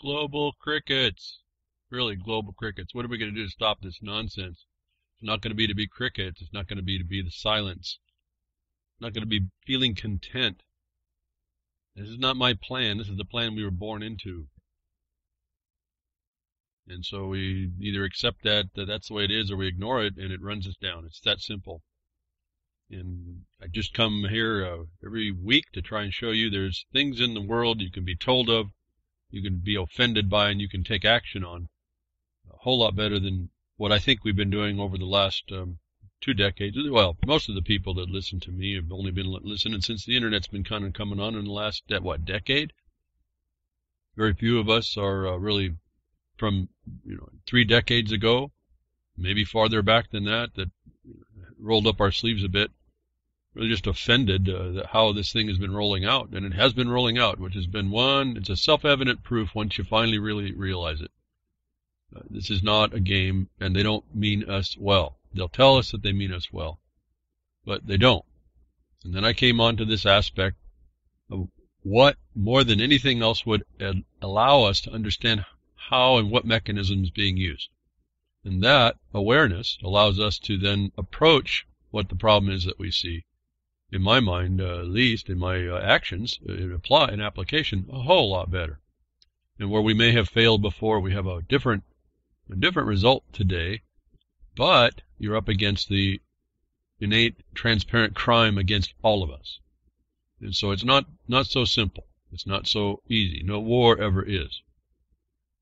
Global crickets. Really, global crickets. What are we going to do to stop this nonsense? It's not going to be crickets. It's not going to be the silence. It's not going to be feeling content. This is not my plan. This is the plan we were born into. And so we either accept that that's the way it is, or we ignore it, and it runs us down. It's that simple. And I just come here every week to try and show you there's things in the world you can be told of, you can be offended by, and you can take action on. A whole lot better than what I think we've been doing over the last 2 decades. Well, most of the people that listen to me have only been listening since the internet's been kind of coming on in the last, decade? Very few of us are really from 3 decades ago, maybe farther back than that rolled up our sleeves a bit. Really just offended how this thing has been rolling out, and it has been rolling out, which has been it's a self-evident proof once you finally really realize it. This is not a game, and they don't mean us well. They'll tell us that they mean us well, but they don't. And then I came on to this aspect of what, more than anything else, would allow us to understand how and what mechanism is being used. And that awareness allows us to then approach what the problem is that we see. In my mind, at least in my actions, in application, a whole lot better. And where we may have failed before, we have a different result today, but you're up against the innate, transparent crime against all of us. And so it's not so simple. It's not so easy. No war ever is.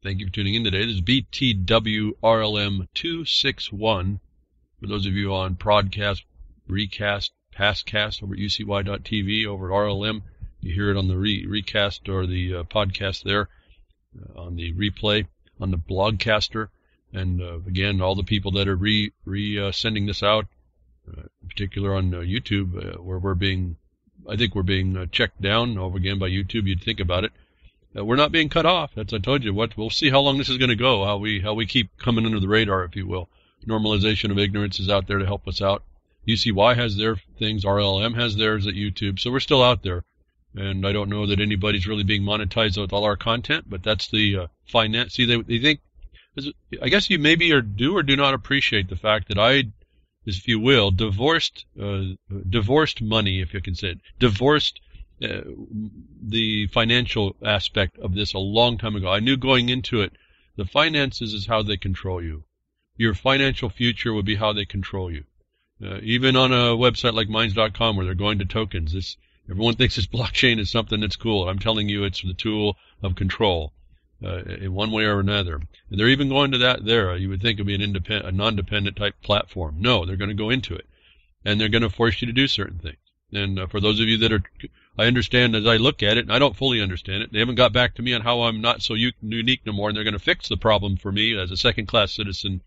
Thank you for tuning in today. This is BTWRLM261. For those of you on Prodcast, Recast, Pastcast over at UCY.tv, over at RLM, you hear it on the recast or the podcast there, on the replay, on the blogcaster. And again, all the people that are sending this out, in particular on YouTube, where I think we're being checked down over again by YouTube. You'd think about it. We're not being cut off. That's I told you. We'll see how long this is going to go. How we keep coming under the radar, if you will. Normalization of ignorance is out there to help us out. UCY has their things. RLM has theirs at YouTube. So we're still out there. And I don't know that anybody's really being monetized with all our content, but that's the finance. See, they think. I guess you maybe do or do not appreciate the fact that I, if you will, divorced money, if you can say it, divorced the financial aspect of this a long time ago. I knew going into it, the finances is how they control you. Your financial future would be how they control you. Even on a website like Minds.com where they're going to tokens, everyone thinks this blockchain is something that's cool. I'm telling you, it's the tool of control. In one way or another. And they're even going to that there. You would think it would be a non-dependent type platform. No, they're going to go into it. And they're going to force you to do certain things. And for those of you that I understand as I look at it, and I don't fully understand it, they haven't got back to me on how I'm not so unique no more, and they're going to fix the problem for me as a second-class citizen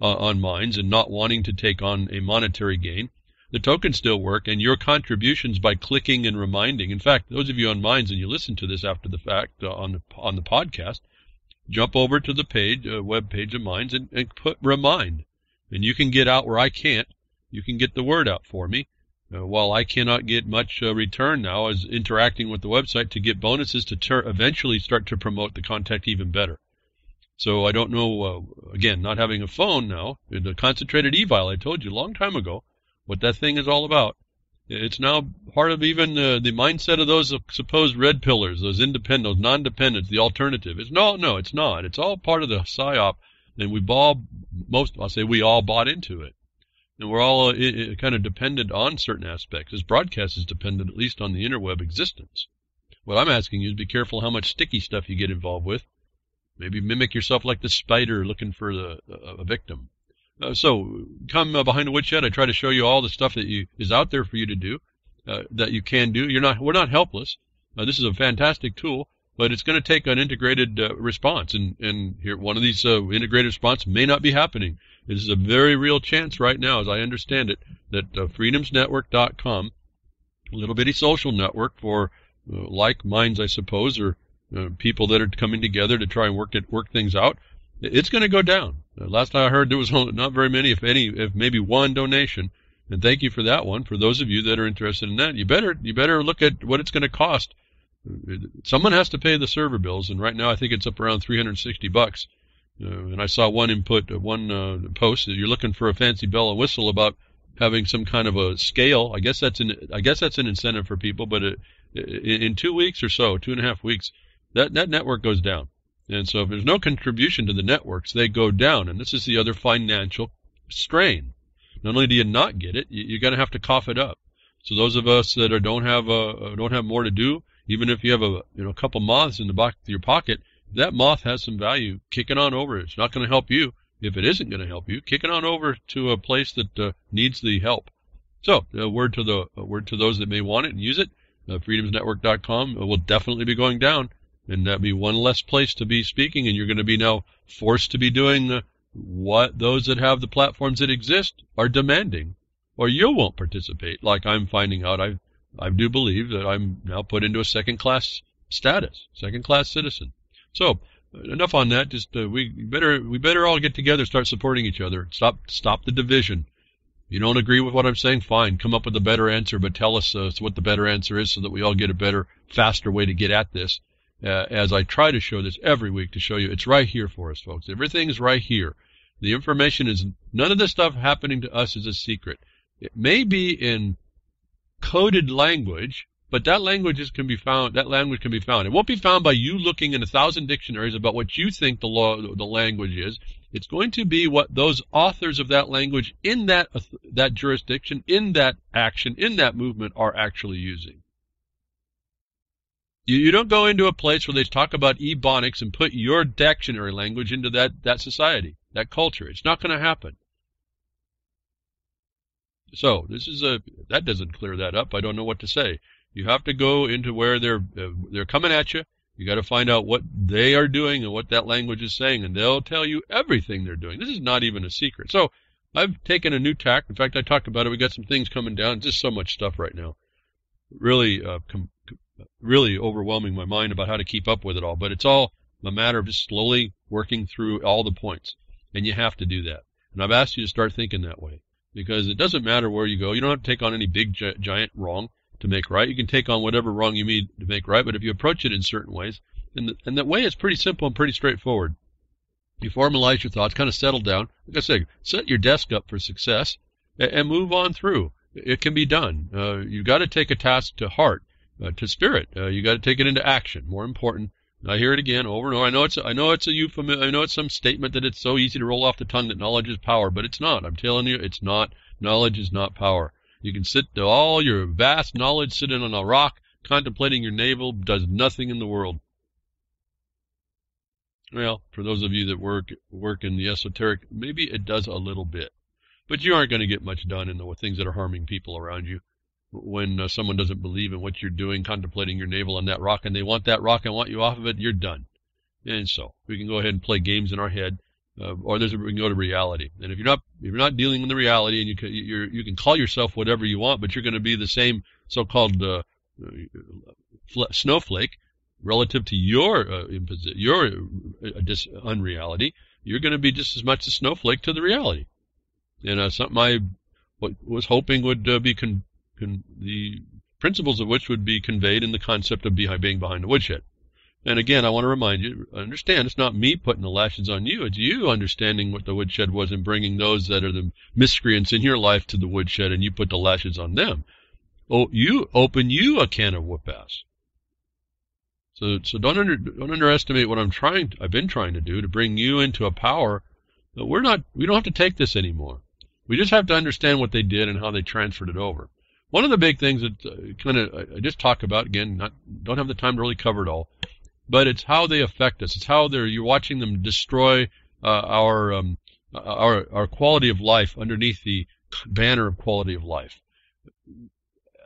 on Minds and not wanting to take on a monetary gain. The tokens still work, and your contributions by clicking and reminding. In fact, those of you on Minds and you listen to this after the fact on the podcast, jump over to the page, web page of Minds, and put remind. And you can get out where I can't. You can get the word out for me. While I cannot get much return now as interacting with the website to get bonuses to eventually start to promote the content even better. So I don't know, again, not having a phone now, the concentrated eval I told you a long time ago, what that thing is all about. It's now part of even the mindset of those supposed red pillars, those independent, those non-dependents, the alternative. No, it's not. It's all part of the psyop, and we all bought into it. And we're all kind of dependent on certain aspects. This broadcast is dependent at least on the interweb existence. What I'm asking you is be careful how much sticky stuff you get involved with. Maybe mimic yourself like the spider looking for a victim. So come behind the woodshed. I try to show you all the stuff that is out there for you to do, that you can do. We're not helpless. This is a fantastic tool, but it's going to take an integrated response. And here, one of these integrated response may not be happening. This is a very real chance right now, as I understand it, that freedomsnetwork.com, a little bitty social network for like minds, I suppose, or people that are coming together to try and work things out, it's going to go down. Last I heard, there was not very many, if any, if maybe one donation. And thank you for that one. For those of you that are interested in that, you better look at what it's going to cost Someone has to pay the server bills, and right now I think it's up around $360. And I saw one post that you're looking for a fancy bell and whistle about having some kind of a scale. I guess that's an incentive for people, but in 2 weeks or so, 2.5 weeks, that network goes down. And so if there's no contribution to the networks, they go down. And this is the other financial strain. Not only do you not get it, you're going to have to cough it up. So those of us that don't have more to do, even if you have a couple moths in the back of your pocket, that moth has some value. Kick it on over. It's not going to help you. If it isn't going to help you, kick it on over to a place that needs the help. So, a word to those that may want it and use it. Freedomsnetwork.com will definitely be going down, and that'll be one less place to be speaking, and you're going to be now forced to be doing what those that have the platforms that exist are demanding, or you won't participate. Like I'm finding out, I do believe that I'm now put into a second-class status, second-class citizen. So, enough on that. Just we better all get together, start supporting each other. Stop the division. You don't agree with what I'm saying? Fine. Come up with a better answer, but tell us what the better answer is so that we all get a better, faster way to get at this. As I try to show this every week to show you, it's right here for us, folks. Everything is right here. The information is, none of this stuff happening to us is a secret. It may be in coded language, but that language can be found. It won't be found by you looking in 1,000 dictionaries about what you think the language is. It's going to be what those authors of that language in that jurisdiction, in that action, in that movement are actually using. You don't go into a place where they talk about ebonics and put your dictionary language into that society, that culture. It's not going to happen. So that doesn't clear that up. I don't know what to say. You have to go into where they're coming at you. You got to find out what they are doing and what that language is saying, and they'll tell you everything they're doing. This is not even a secret. So I've taken a new tack. In fact, I talked about it. We got some things coming down. Just so much stuff right now. Really, really overwhelming my mind about how to keep up with it all. But it's all a matter of just slowly working through all the points, and you have to do that. And I've asked you to start thinking that way, because it doesn't matter where you go. You don't have to take on any big giant wrong to make right. You can take on whatever wrong you need to make right, but if you approach it in certain ways, and that way is pretty simple and pretty straightforward. You formalize your thoughts, kind of settle down. Like I said, set your desk up for success and move on through. It can be done. You've got to take a task to heart, to spirit. You got to take it into action. More important. I hear it again over and over. I know it's a euphemism. I know it's some statement that it's so easy to roll off the tongue that knowledge is power, but it's not. I'm telling you, it's not. Knowledge is not power. You can sit all your vast knowledge sitting on a rock, contemplating your navel, does nothing in the world. Well, for those of you that work in the esoteric, maybe it does a little bit. But you aren't going to get much done in the things that are harming people around you. When someone doesn't believe in what you're doing, contemplating your navel on that rock, and they want that rock and want you off of it, you're done. And so we can go ahead and play games in our head, or we can go to reality. And if you're not dealing with the reality, and you can call yourself whatever you want, but you're going to be the same so-called snowflake relative to your unreality. You're going to be just as much a snowflake to the reality. And something I was hoping would be the principles of which would be conveyed in the concept of being behind the woodshed. And again, I want to remind you, understand, it's not me putting the lashes on you. It's you understanding what the woodshed was and bringing those that are the miscreants in your life to the woodshed, and you put the lashes on them. Oh, you open a can of whoop-ass. So don't underestimate what I've been trying to do to bring you into a power that we don't have to take this anymore. We just have to understand what they did and how they transferred it over. One of the big things that I just talk about, again, don't have the time to really cover it all, but it's how they affect us. It's how you're watching them destroy our quality of life underneath the banner of quality of life.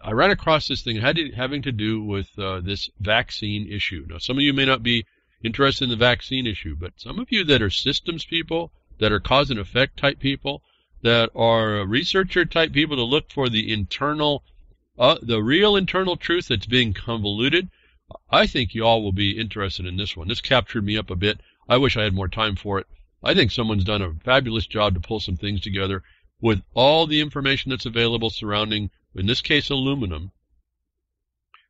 I ran across this thing having to do with this vaccine issue. Now, some of you may not be interested in the vaccine issue, but some of you that are systems people, that are cause and effect type people, that are researcher type people to look for the real internal truth that's being convoluted, I think you all will be interested in this one. This captured me up a bit. I wish I had more time for it. I think someone's done a fabulous job to pull some things together with all the information that's available surrounding, in this case, aluminum,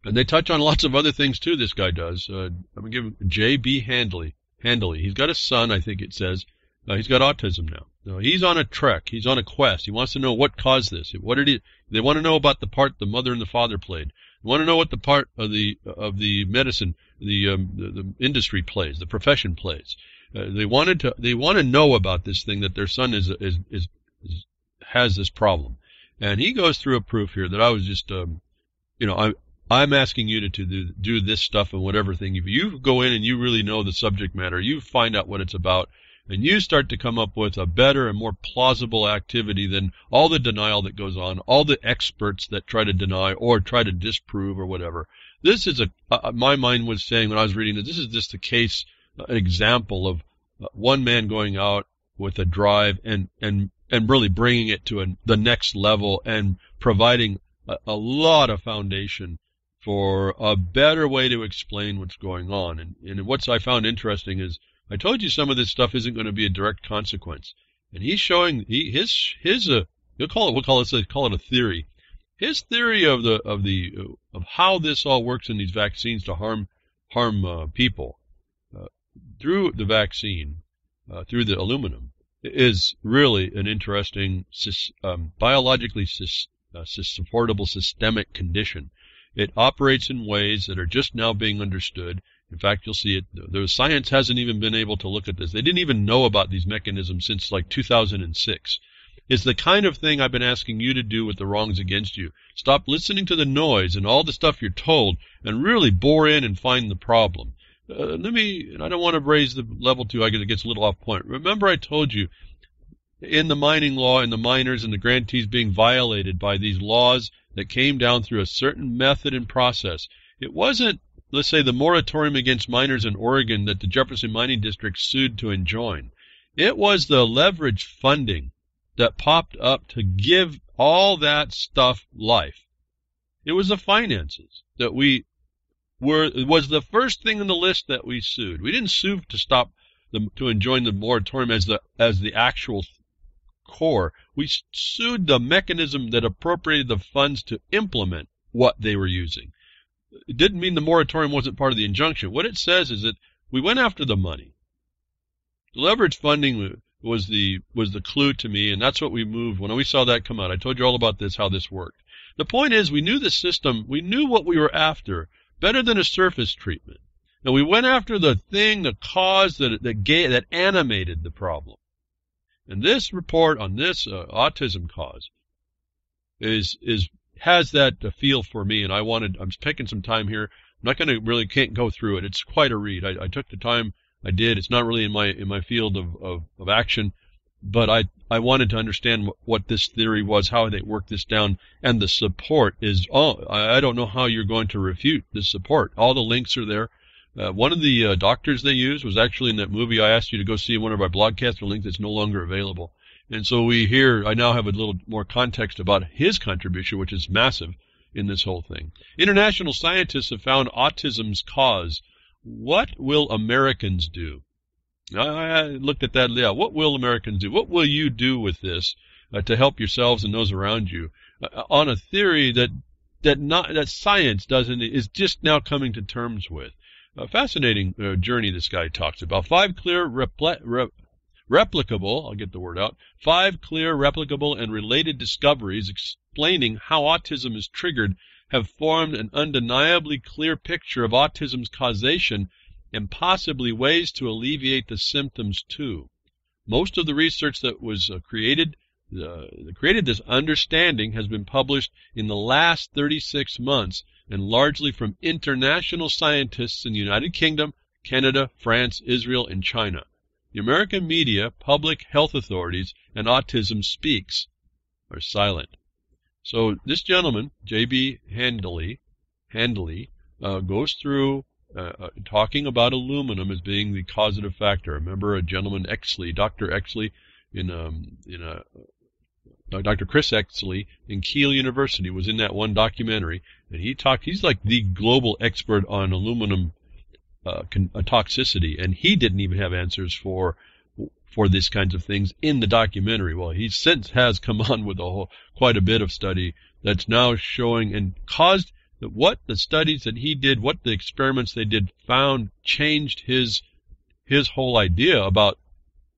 And they touch on lots of other things too, this guy does. I'm going to give him J.B. Handley. He's got a son, I think it says. He's got autism now. He's on a trek. He's on a quest. He wants to know what caused this. They want to know about the part the mother and the father played. They want to know what the part of the medicine, the industry plays, the profession plays. They want to know about this thing that their son has this problem. And he goes through a proof here that I was just, I'm asking you to do this stuff and whatever thing. If you go in and you really know the subject matter, you find out what it's about, and you start to come up with a better and more plausible activity than all the denial that goes on, all the experts that try to deny or try to disprove or whatever. This is my mind was saying when I was reading this is just a case, an example of one man going out with a drive and really bringing it to the next level and providing a lot of foundation for a better way to explain what's going on. And what I found interesting is I told you some of this stuff isn't going to be a direct consequence. And he's showing we'll call it a theory. His theory of how this all works in these vaccines to harm people through the vaccine, through the aluminum, is really an interesting biologically supportable systemic condition. It operates in ways that are just now being understood. In fact, you'll see it. The science hasn't even been able to look at this. They didn't even know about these mechanisms since like 2006. It's the kind of thing I've been asking you to do with the wrongs against you. Stop listening to the noise and all the stuff you're told and really bore in and find the problem. And I don't want to raise the level too. I guess it gets a little off point. Remember I told you in the mining law and the miners and the grantees being violated by these laws that came down through a certain method and process. It wasn't, let's say, the moratorium against miners in Oregon that the Jefferson Mining District sued to enjoin. It was the leverage funding that popped up to give all that stuff life. It was the finances that it was the first thing on the list that we sued. We didn't sue to enjoin the moratorium as the actual core. We sued the mechanism that appropriated the funds to implement what they were using. It didn't mean the moratorium wasn't part of the injunction. What it says is that we went after the money. The leverage funding was the clue to me, and that's what we moved when we saw that come out. I told you all about this, how this worked. The point is, we knew the system, we knew what we were after better than a surface treatment. And we went after the thing, the cause that animated the problem. And this report on this autism cause has that feel for me, and I'm taking some time here. I'm not can't go through it. It's quite a read. I took the time I did. It's not really in my field of action, but I wanted to understand what this theory was, how they worked this down, and the support is I don't know how you're going to refute the support. All the links are there. One of the doctors they used was actually in that movie I asked you to go see in one of our blogcasts, a link that's no longer available. And so I now have a little more context about his contribution, which is massive in this whole thing. International scientists have found autism's cause. What will Americans do? I looked at that. Yeah, what will Americans do? What will you do with this to help yourselves and those around you on a theory that science is just now coming to terms with? A fascinating journey this guy talks about. 5 clear, replicable, I'll get the word out, 5 clear, replicable, and related discoveries explaining how autism is triggered have formed an undeniably clear picture of autism's causation and possibly ways to alleviate the symptoms too. Most of the research that was created this understanding has been published in the last 36 months and largely from international scientists in the United Kingdom, Canada, France, Israel, and China. The American media, public health authorities, and Autism Speaks are silent. So this gentleman, J.B. Handley, goes through talking about aluminum as being the causative factor. Remember a gentleman, Dr. Exley, Dr. Chris Exley in Keele University was in that one documentary, and he's like the global expert on aluminum toxicity, and he didn't even have answers for these kinds of things in the documentary. Well, he since has come on with quite a bit of study that's now showing and caused that what the studies that he did, what the experiments they did found changed his whole idea about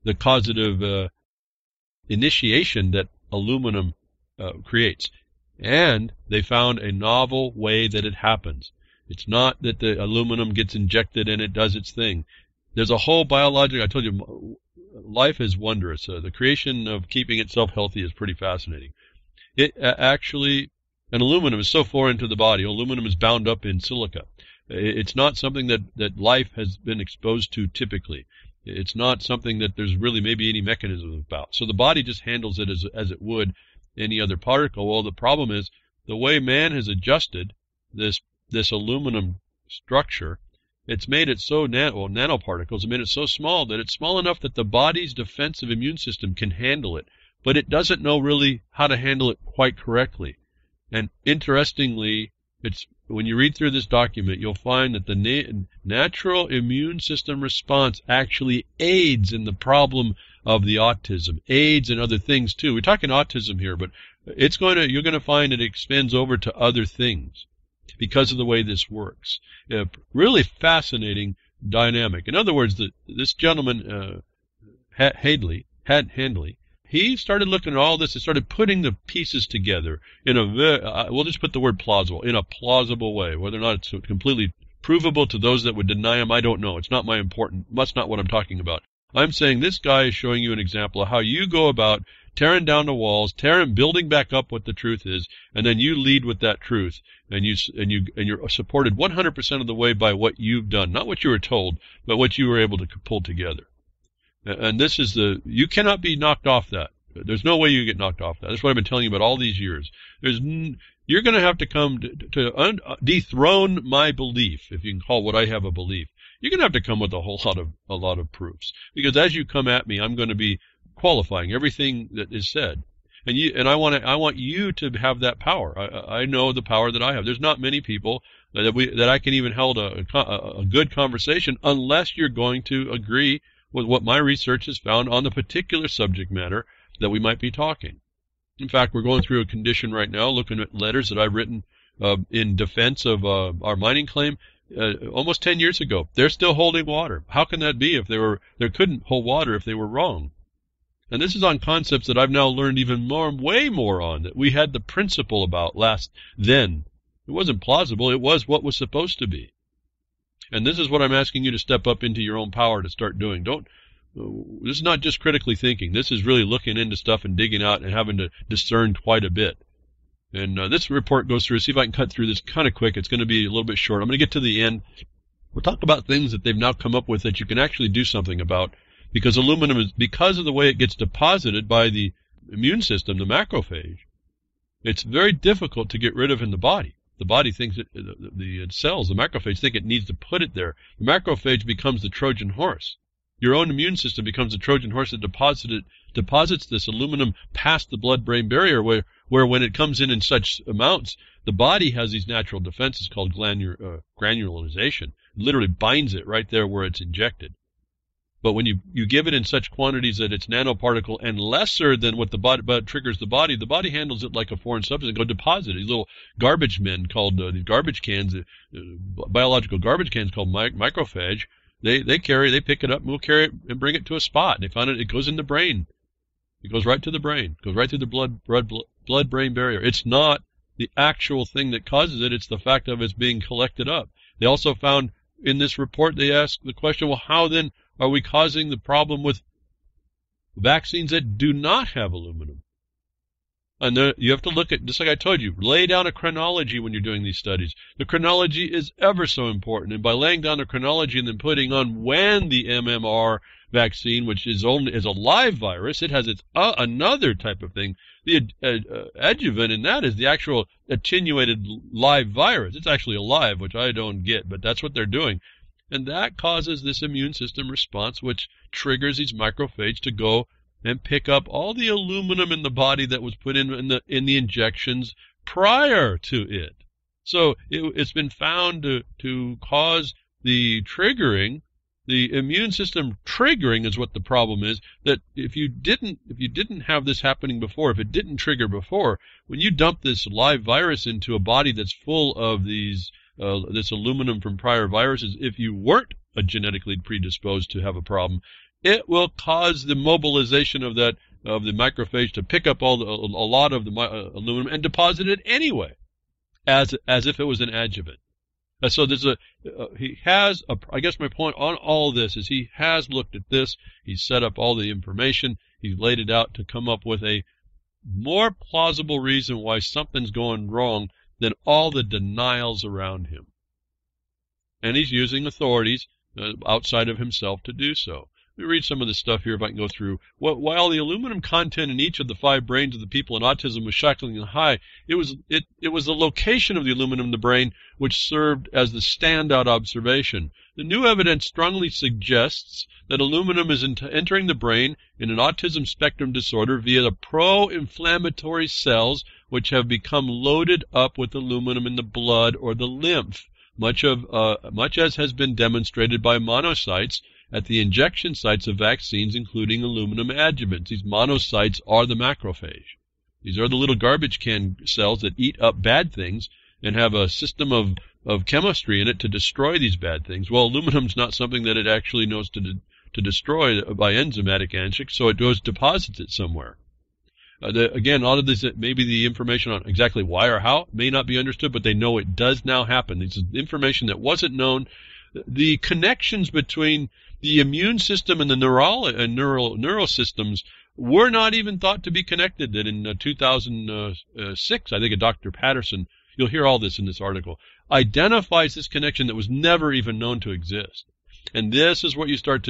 the causative initiation that aluminum creates. And they found a novel way that it happens. It's not that the aluminum gets injected and it does its thing. There's a whole biological, I told you, life is wondrous. The creation of keeping itself healthy is pretty fascinating. It actually, and aluminum is so foreign to the body. Aluminum is bound up in silica. It's not something that life has been exposed to typically. It's not something that there's really maybe any mechanism about. So the body just handles it as it would any other particle. Well, the problem is the way man has adjusted this aluminum structure, it's made it so nanoparticles, made it so small that it's small enough that the body's defensive immune system can handle it, but it doesn't know really how to handle it quite correctly. And interestingly, it's when you read through this document, you'll find that the natural immune system response actually aids in the problem of the autism, aids in other things too. We're talking autism here, but you're going to find it extends over to other things because of the way this works. Really fascinating dynamic. In other words, this gentleman, Handley, he started looking at all this and started putting the pieces together in we'll just put the word plausible, in a plausible way. Whether or not it's completely provable to those that would deny him, I don't know. It's not that's not what I'm talking about. I'm saying this guy is showing you an example of how you go about tearing down the walls, building back up what the truth is, and then you lead with that truth, and you're supported 100% of the way by what you've done, not what you were told, but what you were able to pull together. And this is you cannot be knocked off that. There's no way you get knocked off that. That's what I've been telling you about all these years. You're going to have to come to dethrone my belief, if you can call what I have a belief. You're going to have to come with a lot of proofs, because as you come at me, I'm going to be qualifying everything that is said, and I want you to have that power. I know the power that I have. There's not many people that I can even hold a good conversation unless you're going to agree with what my research has found on the particular subject matter that we might be talking. In fact, we're going through a condition right now, looking at letters that I've written in defense of our mining claim almost 10 years ago. They're still holding water. How can that be if they couldn't hold water if they were wrong? And this is on concepts that I've now learned way more on, that we had the principle about then. It wasn't plausible. It was what was supposed to be. And this is what I'm asking you to step up into your own power to start doing. This is not just critically thinking. This is really looking into stuff and digging out and having to discern quite a bit. And this report goes through. See if I can cut through this kind of quick. It's going to be a little bit short. I'm going to get to the end. We'll talk about things that they've now come up with that you can actually do something about, because aluminum is, because of the way it gets deposited by the immune system, the macrophage, it's very difficult to get rid of in the body. The body thinks the cells, the macrophage, think it needs to put it there. The macrophage becomes the Trojan horse. Your own immune system becomes the Trojan horse that deposits this aluminum past the blood-brain barrier, where when it comes in such amounts, the body has these natural defenses called granulization. It literally binds it right there where it's injected. But when you give it in such quantities that it's nanoparticle and lesser than what the body triggers the body handles it like a foreign substance and go deposit it. These little garbage men called these garbage cans, biological garbage cans called microphage. They pick it up and will carry it and bring it to a spot. And they found it goes in the brain. It goes right to the brain. It goes right through the blood-brain barrier. It's not the actual thing that causes it. It's the fact of it's being collected up. They also found in this report, they asked the question, well, how then are we causing the problem with vaccines that do not have aluminum? And you have to look at, just like I told you, lay down a chronology when you're doing these studies. The chronology is ever so important. And by laying down a chronology and then putting on when the MMR vaccine, which is a live virus, it has its another type of thing. The adjuvant in that is the actual attenuated live virus. It's actually alive, which I don't get, but that's what they're doing. And that causes this immune system response, which triggers these macrophages to go and pick up all the aluminum in the body that was put in the injections prior to it. So it's been found to cause the triggering The immune system triggering is what the problem is. That if you didn't have this happening before, if it didn't trigger before, when you dump this live virus into a body that's full of these this aluminum from prior viruses, if you weren't genetically predisposed to have a problem, it will cause the mobilization of the macrophage to pick up a lot of the aluminum and deposit it anyway, as if it was an adjuvant. So there's I guess my point on all this is he has looked at this, he's set up all the information, he's laid it out to come up with a more plausible reason why something's going wrong than all the denials around him. And he's using authorities outside of himself to do so. Let me read some of this stuff here if I can go through. While the aluminum content in each of the 5 brains of the people in autism was shockingly high, it was the location of the aluminum in the brain which served as the standout observation. The new evidence strongly suggests that aluminum is entering the brain in an autism spectrum disorder via the pro-inflammatory cells which have become loaded up with aluminum in the blood or the lymph, much as has been demonstrated by monocytes at the injection sites of vaccines, including aluminum adjuvants. These monocytes are the macrophage. These are the little garbage can cells that eat up bad things and have a system of chemistry in it to destroy these bad things. Well, aluminum's not something that it actually knows to destroy by enzymatic action, so it goes deposits it somewhere. Again, a lot of this, maybe the information on exactly why or how may not be understood, but they know it does now happen. This is information that wasn't known. The connections between the immune system and the neural systems were not even thought to be connected. That in 2006, I think, Dr. Patterson, you'll hear all this in this article, identifies this connection that was never even known to exist. And this is what they start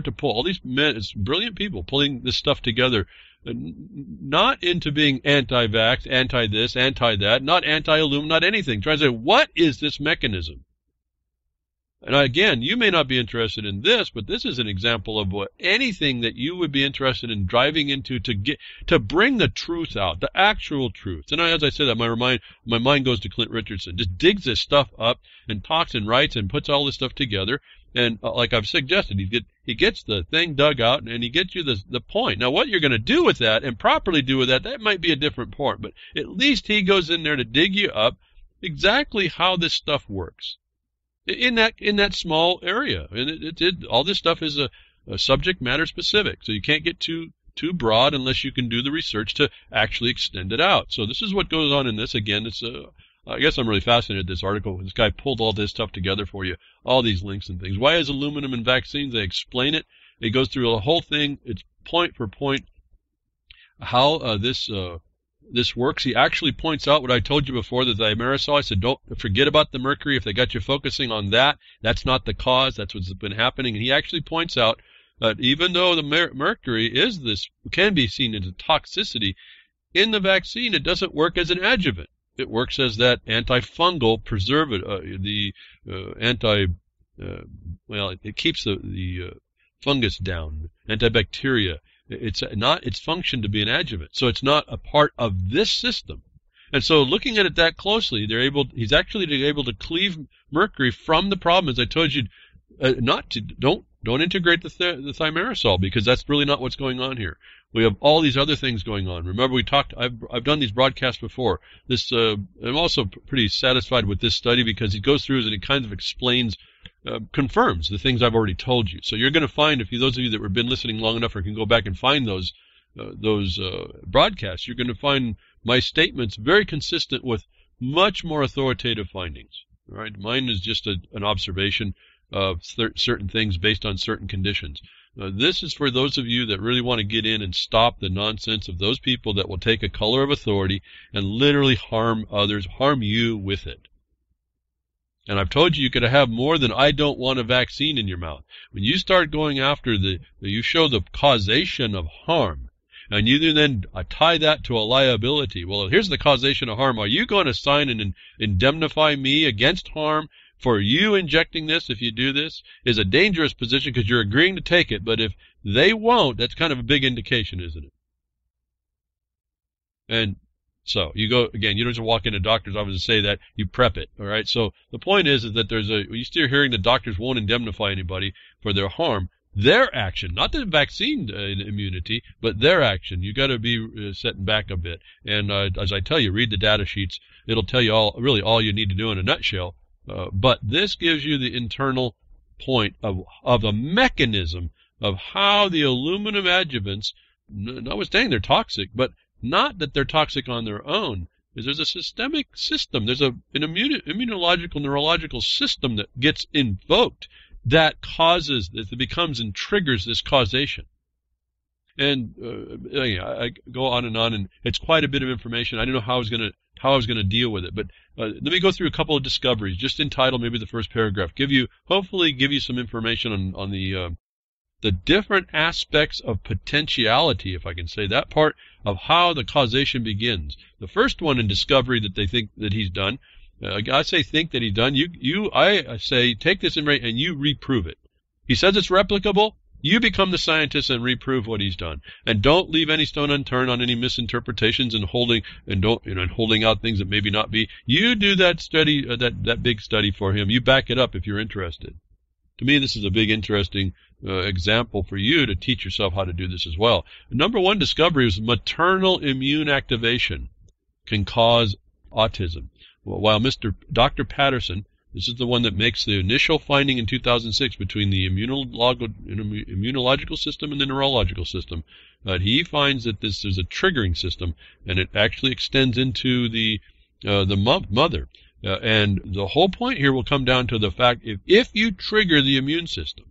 to pull all these men, it's brilliant people pulling this stuff together, not into being anti-vax, anti-this, anti-that, not anti-aluminum, not anything. Trying to say, what is this mechanism? And again, you may not be interested in this, but this is an example of anything that you would be interested in driving into to bring the truth out, the actual truth. And as I said that, my mind goes to Clint Richardson, just digs this stuff up and talks and writes and puts all this stuff together. And like I've suggested, he gets the thing dug out and he gets you the point. Now, what you're going to do with that and properly do with that might be a different point. But at least he goes in there to dig you up exactly how this stuff works in that small area. And all this stuff is a subject matter specific, so you can't get too broad unless you can do the research to actually extend it out. So this is what goes on in this. Again, I guess I'm really fascinated with this article. This guy pulled all this stuff together for you, all these links and things. Why is aluminum in vaccines? They explain it. It goes through the whole thing. It's point for point how this works. He actually points out what I told you before, the thimerosal. I said, don't forget about the mercury. If they got you focusing on that, that's not the cause. That's what's been happening. And he actually points out that even though the mercury can be seen as a toxicity, in the vaccine, it doesn't work as an adjuvant. It works as that antifungal preservative, it keeps the fungus down, antibacteria. It's functioned to be an adjuvant, so it's not a part of this system. And so looking at it that closely, he's actually able to cleave mercury from the problem. As I told you, don't integrate the thimerosal, because that's really not what's going on here. We have all these other things going on. Remember, I've done these broadcasts before. I'm also pretty satisfied with this study because he goes through and he kind of explains, confirms the things I've already told you. So you're going to find, those of you that have been listening long enough or can go back and find those broadcasts, you're going to find my statements very consistent with much more authoritative findings. All right, mine is just an observation of certain things based on certain conditions. This is for those of you that really want to get in and stop the nonsense of those people that will take a color of authority and literally harm others, harm you with it. And I've told you could have more than I don't want a vaccine in your mouth. When you start going after you show the causation of harm, and you then tie that to a liability. Well, here's the causation of harm. Are you going to sign and indemnify me against harm for you injecting this? If you do this, is a dangerous position because you're agreeing to take it. But if they won't, that's kind of a big indication, isn't it? And So you go, again, you don't just walk into a doctor's office and say that, you prep it, all right? So the point is that you still hearing that doctors won't indemnify anybody for their harm. Their action, not the vaccine immunity, but their action. You got to be setting back a bit. And as I tell you, read the data sheets. It'll tell you all you need to do in a nutshell. But this gives you the internal point of the mechanism of how the aluminum adjuvants, notwithstanding they're toxic, but not that they're toxic on their own, is there's a systemic system. There's an immunological, neurological system that gets invoked that becomes and triggers this causation. And I go on, and it's quite a bit of information. I don't know how I was going to deal with it, but let me go through a couple of discoveries, just entitled maybe the first paragraph. Hopefully give you some information on the different aspects of potentiality, if I can say that part, of how the causation begins. The first one in discovery that they think that he's done, I say think that he's done. I say take this and you reprove it. He says it's replicable. You become the scientist and reprove what he's done, and don't leave any stone unturned on any misinterpretations and holding out things that maybe not be. You do that study, that big study for him. You back it up if you're interested. To me, this is a big, interesting example for you to teach yourself how to do this as well. Number one discovery was maternal immune activation can cause autism. While Dr. Patterson, this is the one that makes the initial finding in 2006 between the immunological system and the neurological system, he finds that there's a triggering system, and it actually extends into the mother. And the whole point here will come down to the fact if you trigger the immune system,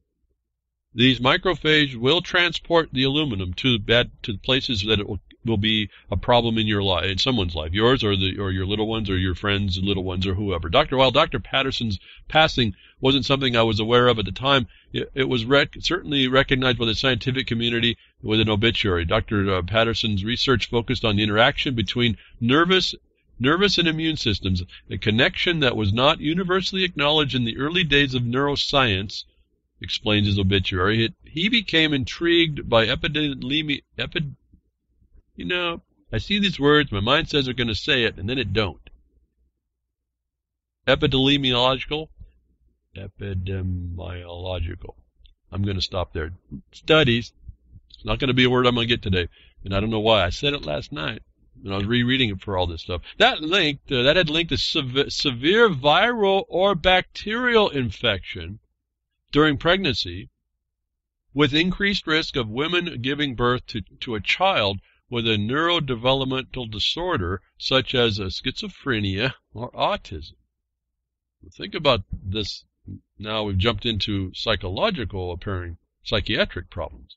these macrophages will transport the aluminum to places that it will be a problem in your life, in someone's life, yours or your little ones or your friends' little ones or whoever. While Dr. Patterson's passing wasn't something I was aware of at the time, it was certainly recognized by the scientific community with an obituary. Dr. Patterson's research focused on the interaction between nervous and immune systems, a connection that was not universally acknowledged in the early days of neuroscience, explains his obituary. He became intrigued by I see these words, my mind says they're going to say it, and then it don't. Epidemiological. I'm going to stop there. Studies. It's not going to be a word I'm going to get today, and I don't know why. I said it last night, and I was rereading it for all this stuff. That had linked to severe viral or bacterial infection during pregnancy with increased risk of women giving birth to a child with a neurodevelopmental disorder such as schizophrenia or autism. Think about this. Now we've jumped into psychiatric problems.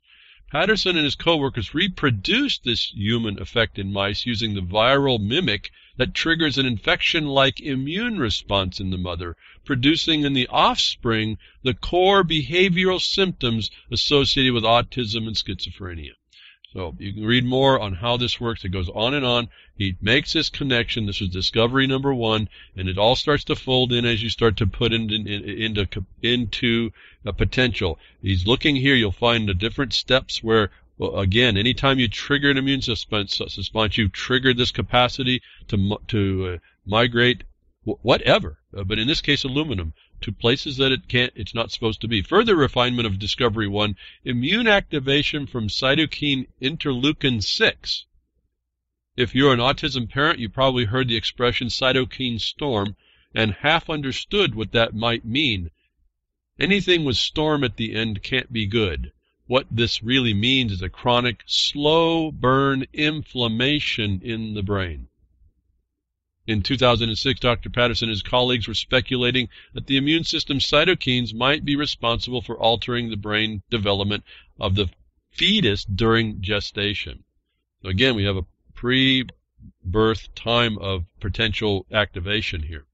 Patterson and his co-workers reproduced this human effect in mice using the viral mimic that triggers an infection-like immune response in the mother, producing in the offspring the core behavioral symptoms associated with autism and schizophrenia. So you can read more on how this works. It goes on and on. He makes this connection. This was discovery number one, and it all starts to fold in as you start to put into a potential. He's looking here. You'll find the different steps where, well, again, anytime you trigger an immune response, you trigger this capacity to migrate whatever, but in this case, aluminum, to places that it's not supposed to be. Further refinement of discovery one, immune activation from cytokine interleukin 6. If you're an autism parent, you probably heard the expression cytokine storm and half understood what that might mean. Anything with storm at the end can't be good. What this really means is a chronic, slow burn inflammation in the brain. In 2006, Dr. Patterson and his colleagues were speculating that the immune system's cytokines might be responsible for altering the brain development of the fetus during gestation. So again, we have a pre-birth time of potential activation here.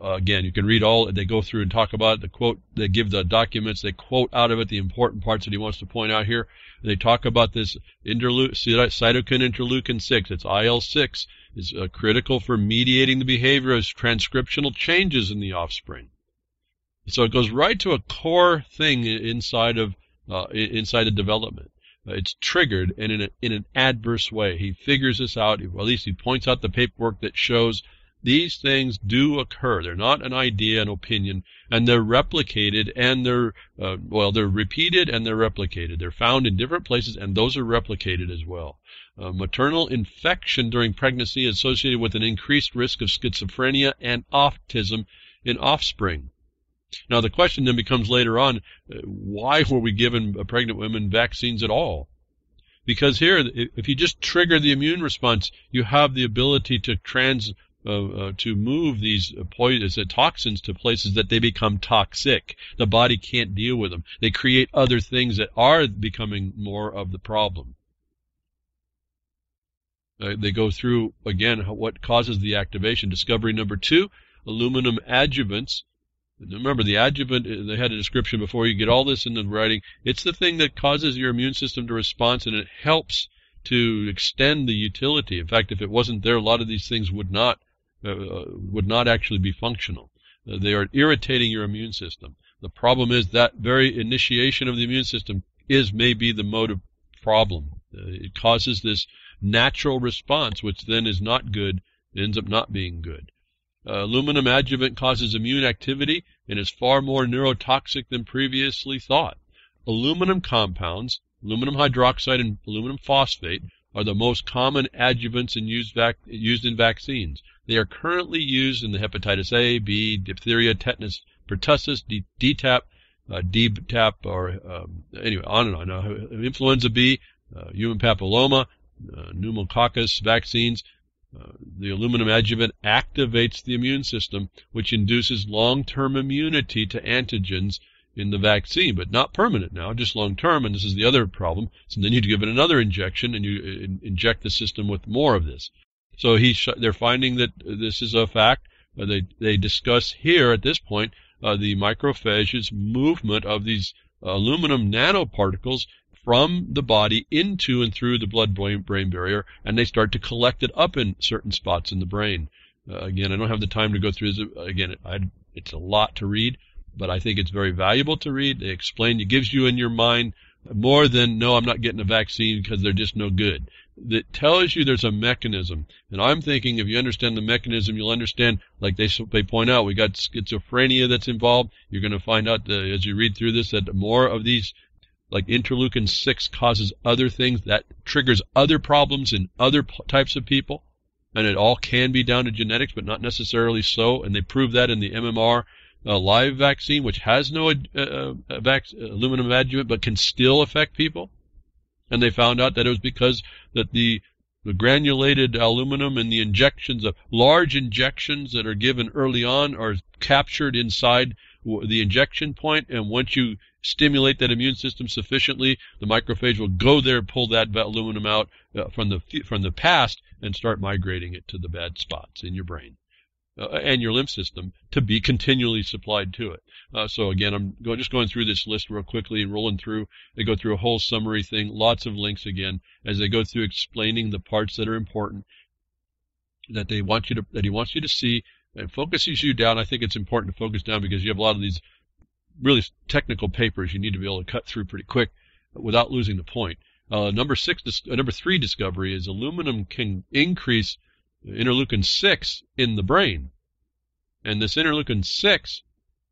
Again, you can read they go through and talk about it, the quote, they give the documents, they quote out of it the important parts that he wants to point out here. They talk about this cytokine interleukin 6, it's IL-6, is critical for mediating the behavior of transcriptional changes in the offspring. So it goes right to a core thing inside the development. it's triggered and in an adverse way. He figures this out, or at least he points out the paperwork that shows these things do occur. They're not an idea, an opinion, and they're replicated, and they're repeated and they're replicated. They're found in different places, and those are replicated as well. Maternal infection during pregnancy is associated with an increased risk of schizophrenia and autism in offspring. Now, the question then becomes later on, why were we giving pregnant women vaccines at all? Because here, if you just trigger the immune response, you have the ability to to move these toxins to places that they become toxic. The body can't deal with them. They create other things that are becoming more of the problem. They go through, again, what causes the activation. Discovery number 2, aluminum adjuvants. Remember, the adjuvant, they had a description before. You get all this in the writing. It's the thing that causes your immune system to respond, and it helps to extend the utility. In fact, if it wasn't there, a lot of these things would not actually be functional. They are irritating your immune system. The problem is that very initiation of the immune system maybe the motive problem. It causes this natural response, which then is not good, ends up not being good. Aluminum adjuvant causes immune activity and is far more neurotoxic than previously thought. Aluminum compounds, aluminum hydroxide and aluminum phosphate, are the most common adjuvants used in vaccines. They are currently used in the hepatitis A, B, diphtheria, tetanus, pertussis, DTaP, DTaP, or anyway, on and on. Influenza B, human papilloma, pneumococcus vaccines. The aluminum adjuvant activates the immune system, which induces long-term immunity to antigens in the vaccine, but not permanent now, just long-term, and this is the other problem. So then you give it another injection, and you inject the system with more of this. So they're finding that this is a fact. They discuss here at this point the macrophages' movement of these aluminum nanoparticles from the body into and through the blood-brain barrier, and they start to collect it up in certain spots in the brain. Again, I don't have the time to go through this. Again, it's a lot to read, but I think it's very valuable to read. They explain, it gives you in your mind more than, no, I'm not getting a vaccine because they're just no good. That tells you there's a mechanism. And I'm thinking if you understand the mechanism, you'll understand, like they point out, we got schizophrenia that's involved. You're going to find out as you read through this that more of these, like interleukin 6 causes other things that triggers other problems in other types of people. And it all can be down to genetics, but not necessarily so. And they prove that in the MMR live vaccine, which has no aluminum adjuvant, but can still affect people. And they found out that it was because that the granulated aluminum and the injections of large injections that are given early on are captured inside the injection point, and once you stimulate that immune system sufficiently, the macrophage will go there, pull that aluminum out from the past, and start migrating it to the bad spots in your brain and your lymph system to be continually supplied to it. So again, I'm just going through this list real quickly and rolling through. They go through a whole summary thing, lots of links again, as they go through explaining the parts that are important that he wants you to see, and focuses you down. I think it's important to focus down because you have a lot of these really technical papers you need to be able to cut through pretty quick without losing the point. Number 3 discovery is aluminum can increase interleukin 6 in the brain. And this interleukin 6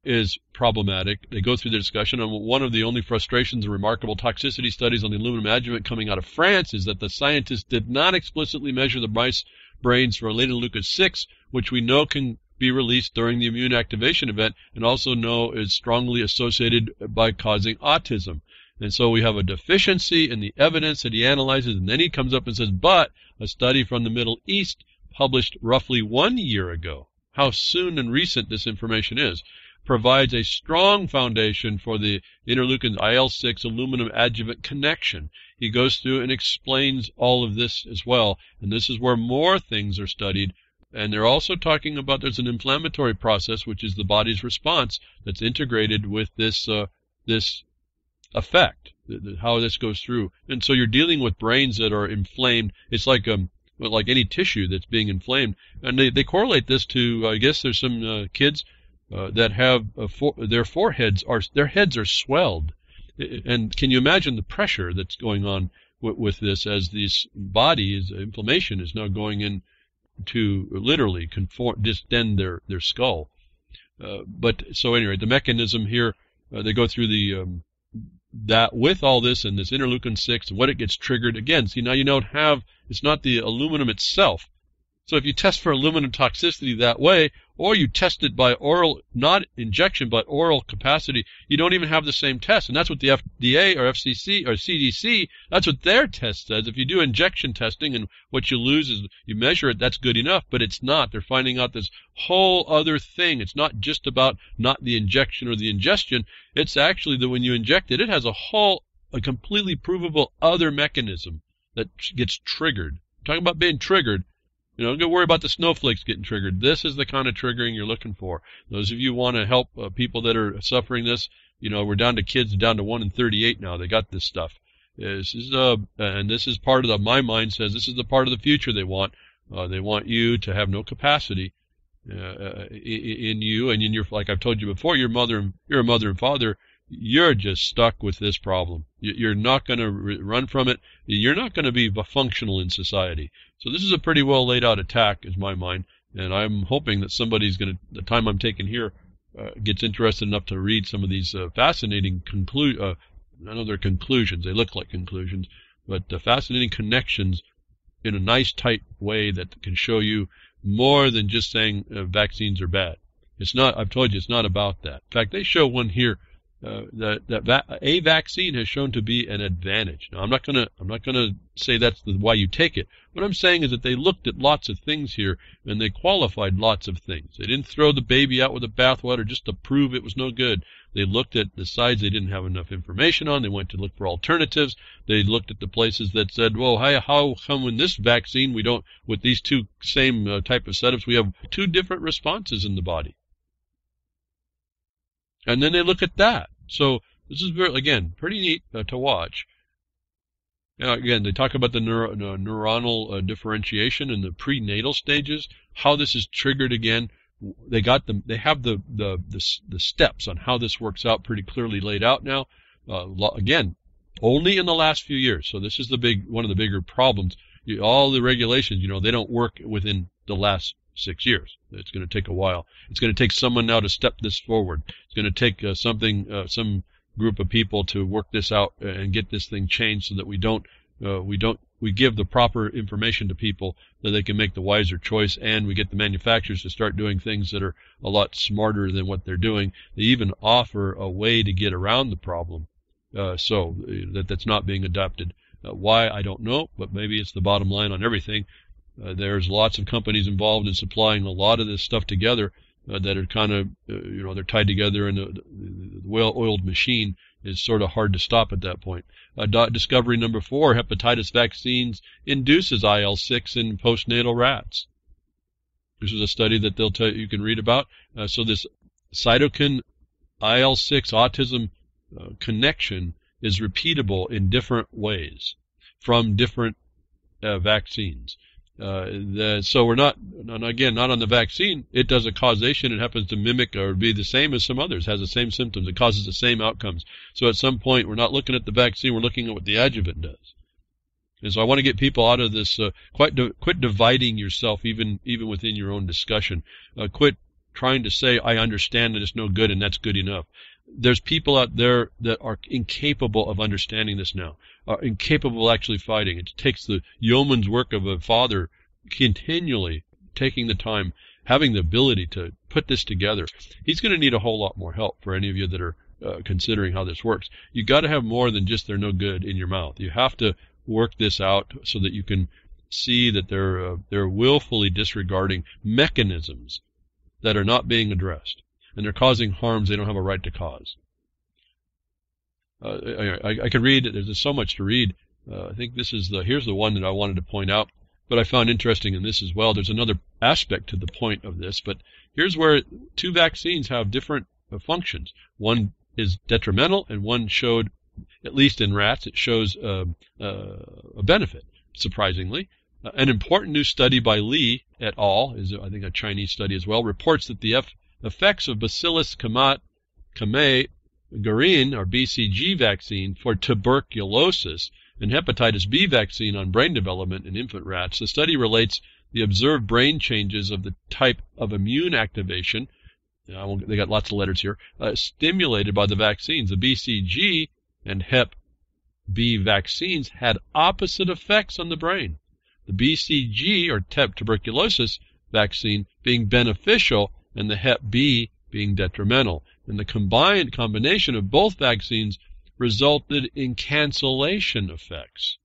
is problematic. They go through the discussion on one of the only frustrations and remarkable toxicity studies on the aluminum adjuvant coming out of France is that the scientists did not explicitly measure the mice brains for interleukin 6, which we know can be released during the immune activation event and also know is strongly associated by causing autism. And so we have a deficiency in the evidence that he analyzes, and then he comes up and says, but a study from the Middle East published roughly 1 year ago, how soon and recent this information is, provides a strong foundation for the interleukin IL-6 aluminum adjuvant connection. He goes through and explains all of this as well, and this is where more things are studied. And they're also talking about there's an inflammatory process, which is the body's response that's integrated with this effect, how this goes through. And so you're dealing with brains that are inflamed. It's like any tissue that's being inflamed. And they correlate this to, I guess there's some kids that have their heads are swelled. And can you imagine the pressure that's going on with this, as this body's inflammation is now going in to literally distend their skull. But so anyway, the mechanism here, they go through that with all this and this interleukin-6 and what it gets triggered. Again, see, now you don't have, it's not the aluminum itself. So if you test for aluminum toxicity that way, or you test it by oral, not injection, but oral capacity, you don't even have the same test. And that's what the FDA or FCC or CDC, that's what their test says. If you do injection testing and what you lose is you measure it, that's good enough, but it's not. They're finding out this whole other thing. It's not just about not the injection or the ingestion. It's actually that when you inject it, it has a completely provable other mechanism that gets triggered. Talking about being triggered. You know, don't worry about the snowflakes getting triggered. This is the kind of triggering you're looking for. Those of you who want to help people that are suffering this, you know, we're down to kids down to 1 in 38 now. They got this stuff. And this is part of my mind says this is the part of the future they want. They want you to have no capacity in you and in your, like I've told you before, you're a mother and father. You're just stuck with this problem. You're not going to run from it. You're not going to be functional in society. So this is a pretty well laid out attack, is my mind, and I'm hoping that somebody's going to, the time I'm taking here, gets interested enough to read some of these fascinating I know they're conclusions. They look like conclusions, but fascinating connections in a nice, tight way that can show you more than just saying vaccines are bad. It's not. I've told you, it's not about that. In fact, they show one here. A vaccine has shown to be an advantage. Now, I'm not gonna say that's why you take it. What I'm saying is that they looked at lots of things here and they qualified lots of things. They didn't throw the baby out with the bathwater just to prove it was no good. They looked at the sides they didn't have enough information on. They went to look for alternatives. They looked at the places that said, well, how come in this vaccine we don't, with these two same type of setups, we have two different responses in the body? And then they look at that. So this is again, pretty neat to watch. Now, again, they talk about the neuronal differentiation in the prenatal stages, how this is triggered again. They have the steps on how this works out pretty clearly laid out now. Again, only in the last few years. So this is one of the bigger problems. All the regulations, they don't work within the last 6 years. It's going to take a while. It's going to take someone now to step this forward. It's going to take some group of people to work this out and get this thing changed so that we give the proper information to people that they can make the wiser choice, and we get the manufacturers to start doing things that are a lot smarter than what they're doing. They even offer a way to get around the problem, so that's not being adopted. Why, I don't know, but maybe it's the bottom line on everything. There's lots of companies involved in supplying a lot of this stuff together that are kind of, they're tied together, and the well-oiled machine is sort of hard to stop at that point. Discovery number 4, hepatitis vaccines induces IL-6 in postnatal rats. This is a study that they'll tell you can read about. So this cytokine IL-6 autism connection is repeatable in different ways from different vaccines. So we're not on the vaccine. It does a causation. It happens to mimic or be the same as some others, has the same symptoms. It causes the same outcomes. So at some point, we're not looking at the vaccine. We're looking at what the adjuvant does. And so I want to get people out of this. Quit dividing yourself, even within your own discussion. Quit trying to say, I understand that it's no good and that's good enough. There's people out there that are incapable of understanding this now, are incapable of actually fighting. It takes the yeoman's work of a father continually taking the time, having the ability to put this together. He's going to need a whole lot more help for any of you that are considering how this works. You got to have more than just they're no good in your mouth. You have to work this out so that you can see that they're willfully disregarding mechanisms that are not being addressed. And they're causing harms they don't have a right to cause. I could read, there's so much to read. I think here's the one that I wanted to point out, but I found interesting in this as well. There's another aspect to the point of this, but here's where 2 vaccines have different functions. One is detrimental, and one showed, at least in rats, it shows a benefit, surprisingly. An important new study by Li et al., is I think a Chinese study as well, reports that the effects of Bacillus Guerin, or BCG vaccine for tuberculosis, and hepatitis B vaccine on brain development in infant rats, the study relates the observed brain changes of the type of immune activation, they got lots of letters here, stimulated by the vaccines. The BCG and Hep B vaccines had opposite effects on the brain. The BCG, or tuberculosis vaccine, being beneficial and the Hep B being detrimental. And the combination of both vaccines resulted in cancellation effects.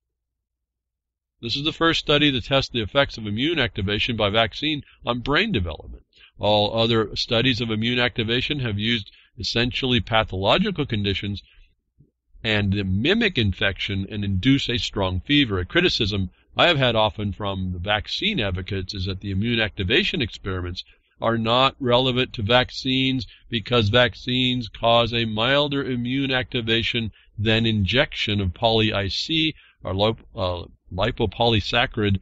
This is the first study to test the effects of immune activation by vaccine on brain development. All other studies of immune activation have used essentially pathological conditions and mimic infection and induce a strong fever. A criticism I have had often from the vaccine advocates is that the immune activation experiments are not relevant to vaccines because vaccines cause a milder immune activation than injection of poly-IC or lipopolysaccharide,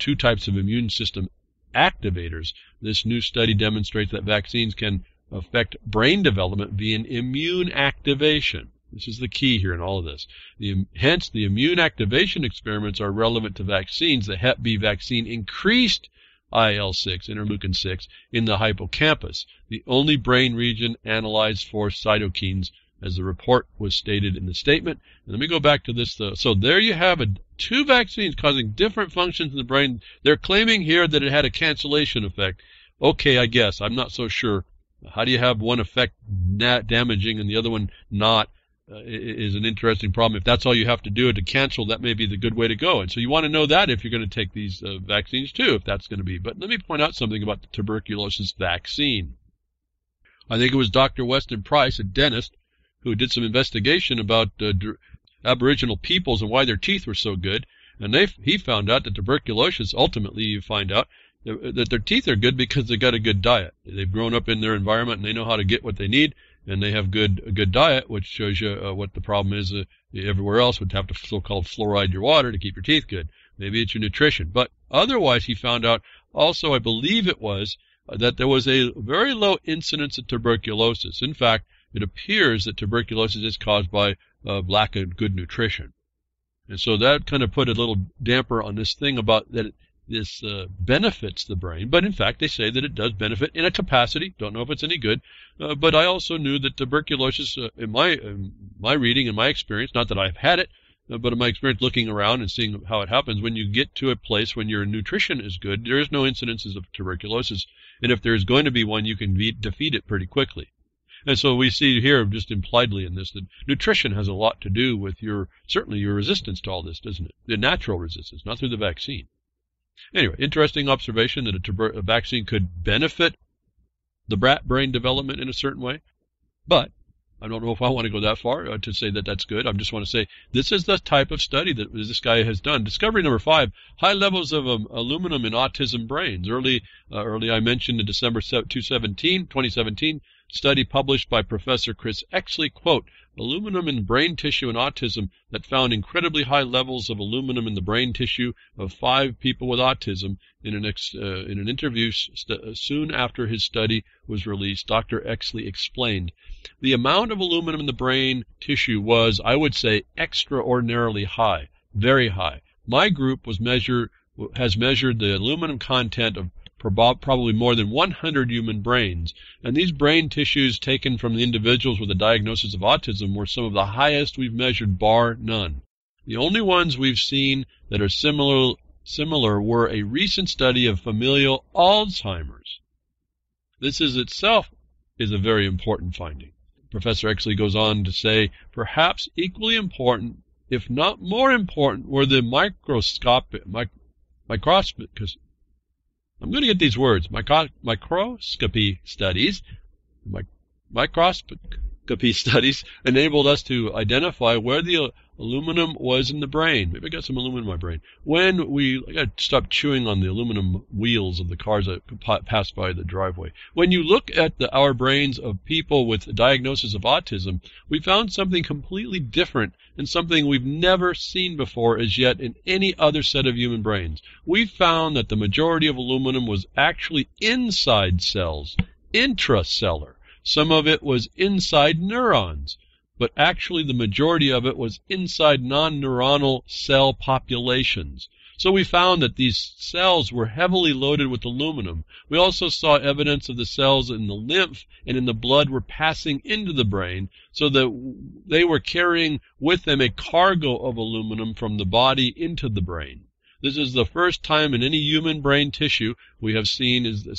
two types of immune system activators. This new study demonstrates that vaccines can affect brain development via immune activation. This is the key here in all of this. Hence, the immune activation experiments are relevant to vaccines. The Hep B vaccine increased IL-6, interleukin-6, in the hippocampus, the only brain region analyzed for cytokines, as the report was stated in the statement. And let me go back to this. So there you have it. Two vaccines causing different functions in the brain. They're claiming here that it had a cancellation effect. Okay, I guess. I'm not so sure. How do you have one effect damaging and the other one not? Is an interesting problem. If that's all you have to do to cancel, that may be the good way to go. And so you want to know that if you're going to take these vaccines too, if that's going to be. But let me point out something about the tuberculosis vaccine. I think it was Dr. Weston Price, a dentist, who did some investigation about Aboriginal peoples and why their teeth were so good. And he found out that tuberculosis, ultimately you find out that their teeth are good because they got a good diet. They've grown up in their environment and they know how to get what they need. And they have a good diet, which shows you what the problem is. Everywhere else would have to so-called fluoride your water to keep your teeth good. Maybe it's your nutrition. But otherwise, he found out also, I believe it was, that there was a very low incidence of tuberculosis. In fact, it appears that tuberculosis is caused by lack of good nutrition. And so that kind of put a little damper on this thing about that this benefits the brain. But in fact, they say that it does benefit in a capacity. Don't know if it's any good. But I also knew that tuberculosis, in my reading and my experience, not that I've had it, but in my experience looking around and seeing how it happens, when you get to a place when your nutrition is good, there is no incidences of tuberculosis. And if there is going to be one, you can defeat it pretty quickly. And so we see here, just impliedly in this, that nutrition has a lot to do with certainly your resistance to all this, doesn't it? The natural resistance, not through the vaccine. Anyway, interesting observation that a vaccine could benefit the brain development in a certain way. But I don't know if I want to go that far to say that that's good. I just want to say this is the type of study that this guy has done. Discovery number 5, high levels of aluminum in autism brains. Early I mentioned in December 2017, study published by Professor Chris Exley, quote, aluminum in brain tissue in autism that found incredibly high levels of aluminum in the brain tissue of 5 people with autism. In an interview soon after his study was released, Dr. Exley explained, the amount of aluminum in the brain tissue was, I would say, extraordinarily high, very high. My group has measured the aluminum content of probably more than 100 human brains, and these brain tissues taken from the individuals with a diagnosis of autism were some of the highest we've measured, bar none. The only ones we've seen that are similar were a recent study of familial Alzheimer's. This itself is a very important finding. Professor Exley goes on to say, perhaps equally important, if not more important, were the microscopy studies. Microscopy studies enabled us to identify where the aluminum was in the brain. Maybe I got some aluminum in my brain. I got to stop chewing on the aluminum wheels of the cars that pass by the driveway. When you look at our brains of people with a diagnosis of autism, we found something completely different and something we've never seen before as yet in any other set of human brains. We found that the majority of aluminum was actually inside cells, intracellular. some of it was inside neurons, but actually the majority of it was inside non-neuronal cell populations. So we found that these cells were heavily loaded with aluminum. We also saw evidence of the cells in the lymph and in the blood were passing into the brain, so that they were carrying with them a cargo of aluminum from the body into the brain. This is the first time in any human brain tissue we have seen this is a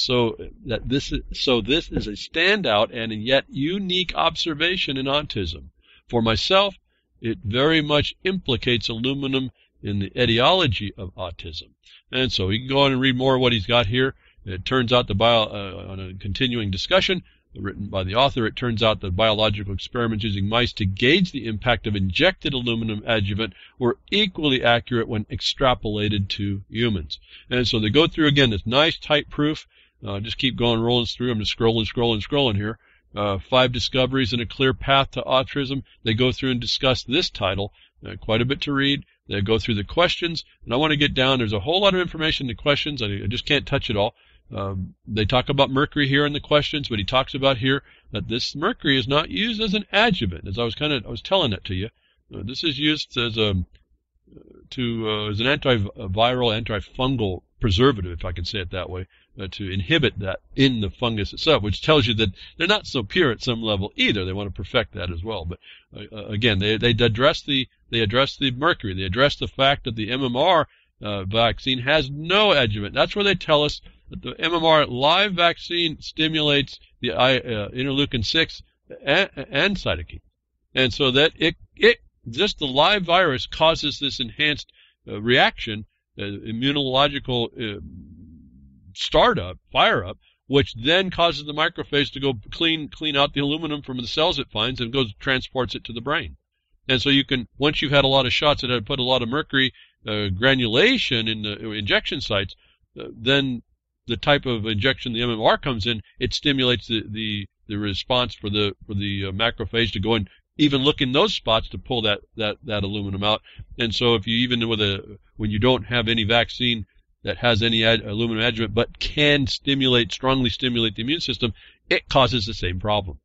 standout and yet unique observation in autism. For myself, it very much implicates aluminum in the etiology of autism. And so you can go on and read more of what he's got here. It turns out on a continuing discussion written by the author, it turns out that biological experiments using mice to gauge the impact of injected aluminum adjuvant were equally accurate when extrapolated to humans. And so they go through, again, this nice tight proof. Just keep going, rolling through. I'm just scrolling here. 5 discoveries and a clear path to autism. They go through and discuss this title. Quite a bit to read. They go through the questions, and I want to get down. There's a whole lot of information in the questions. I just can't touch it all. They talk about mercury here in the questions, but he talks about here that this mercury is not used as an adjuvant. As I was telling that to you. This is used as an antiviral, antifungal preservative, if I can say it that way, to inhibit that in the fungus itself, which tells you that they're not so pure at some level either. They want to perfect that as well. But again, they address the mercury. They address the fact that the MMR vaccine has no adjuvant. That's where they tell us that the MMR live vaccine stimulates the interleukin-6 and cytokine, and so that it just the live virus causes this enhanced reaction, immunological fire up, which then causes the macrophage to go clean out the aluminum from the cells it finds and transports it to the brain. And so you can, once you've had a lot of shots that have put a lot of mercury granulation in the injection sites, then the type of injection the MMR comes in, it stimulates the response for the macrophage to go and even look in those spots to pull that aluminum out. And so if you when you don't have any vaccine that has any aluminum adjuvant but can strongly stimulate the immune system, it causes the same problem.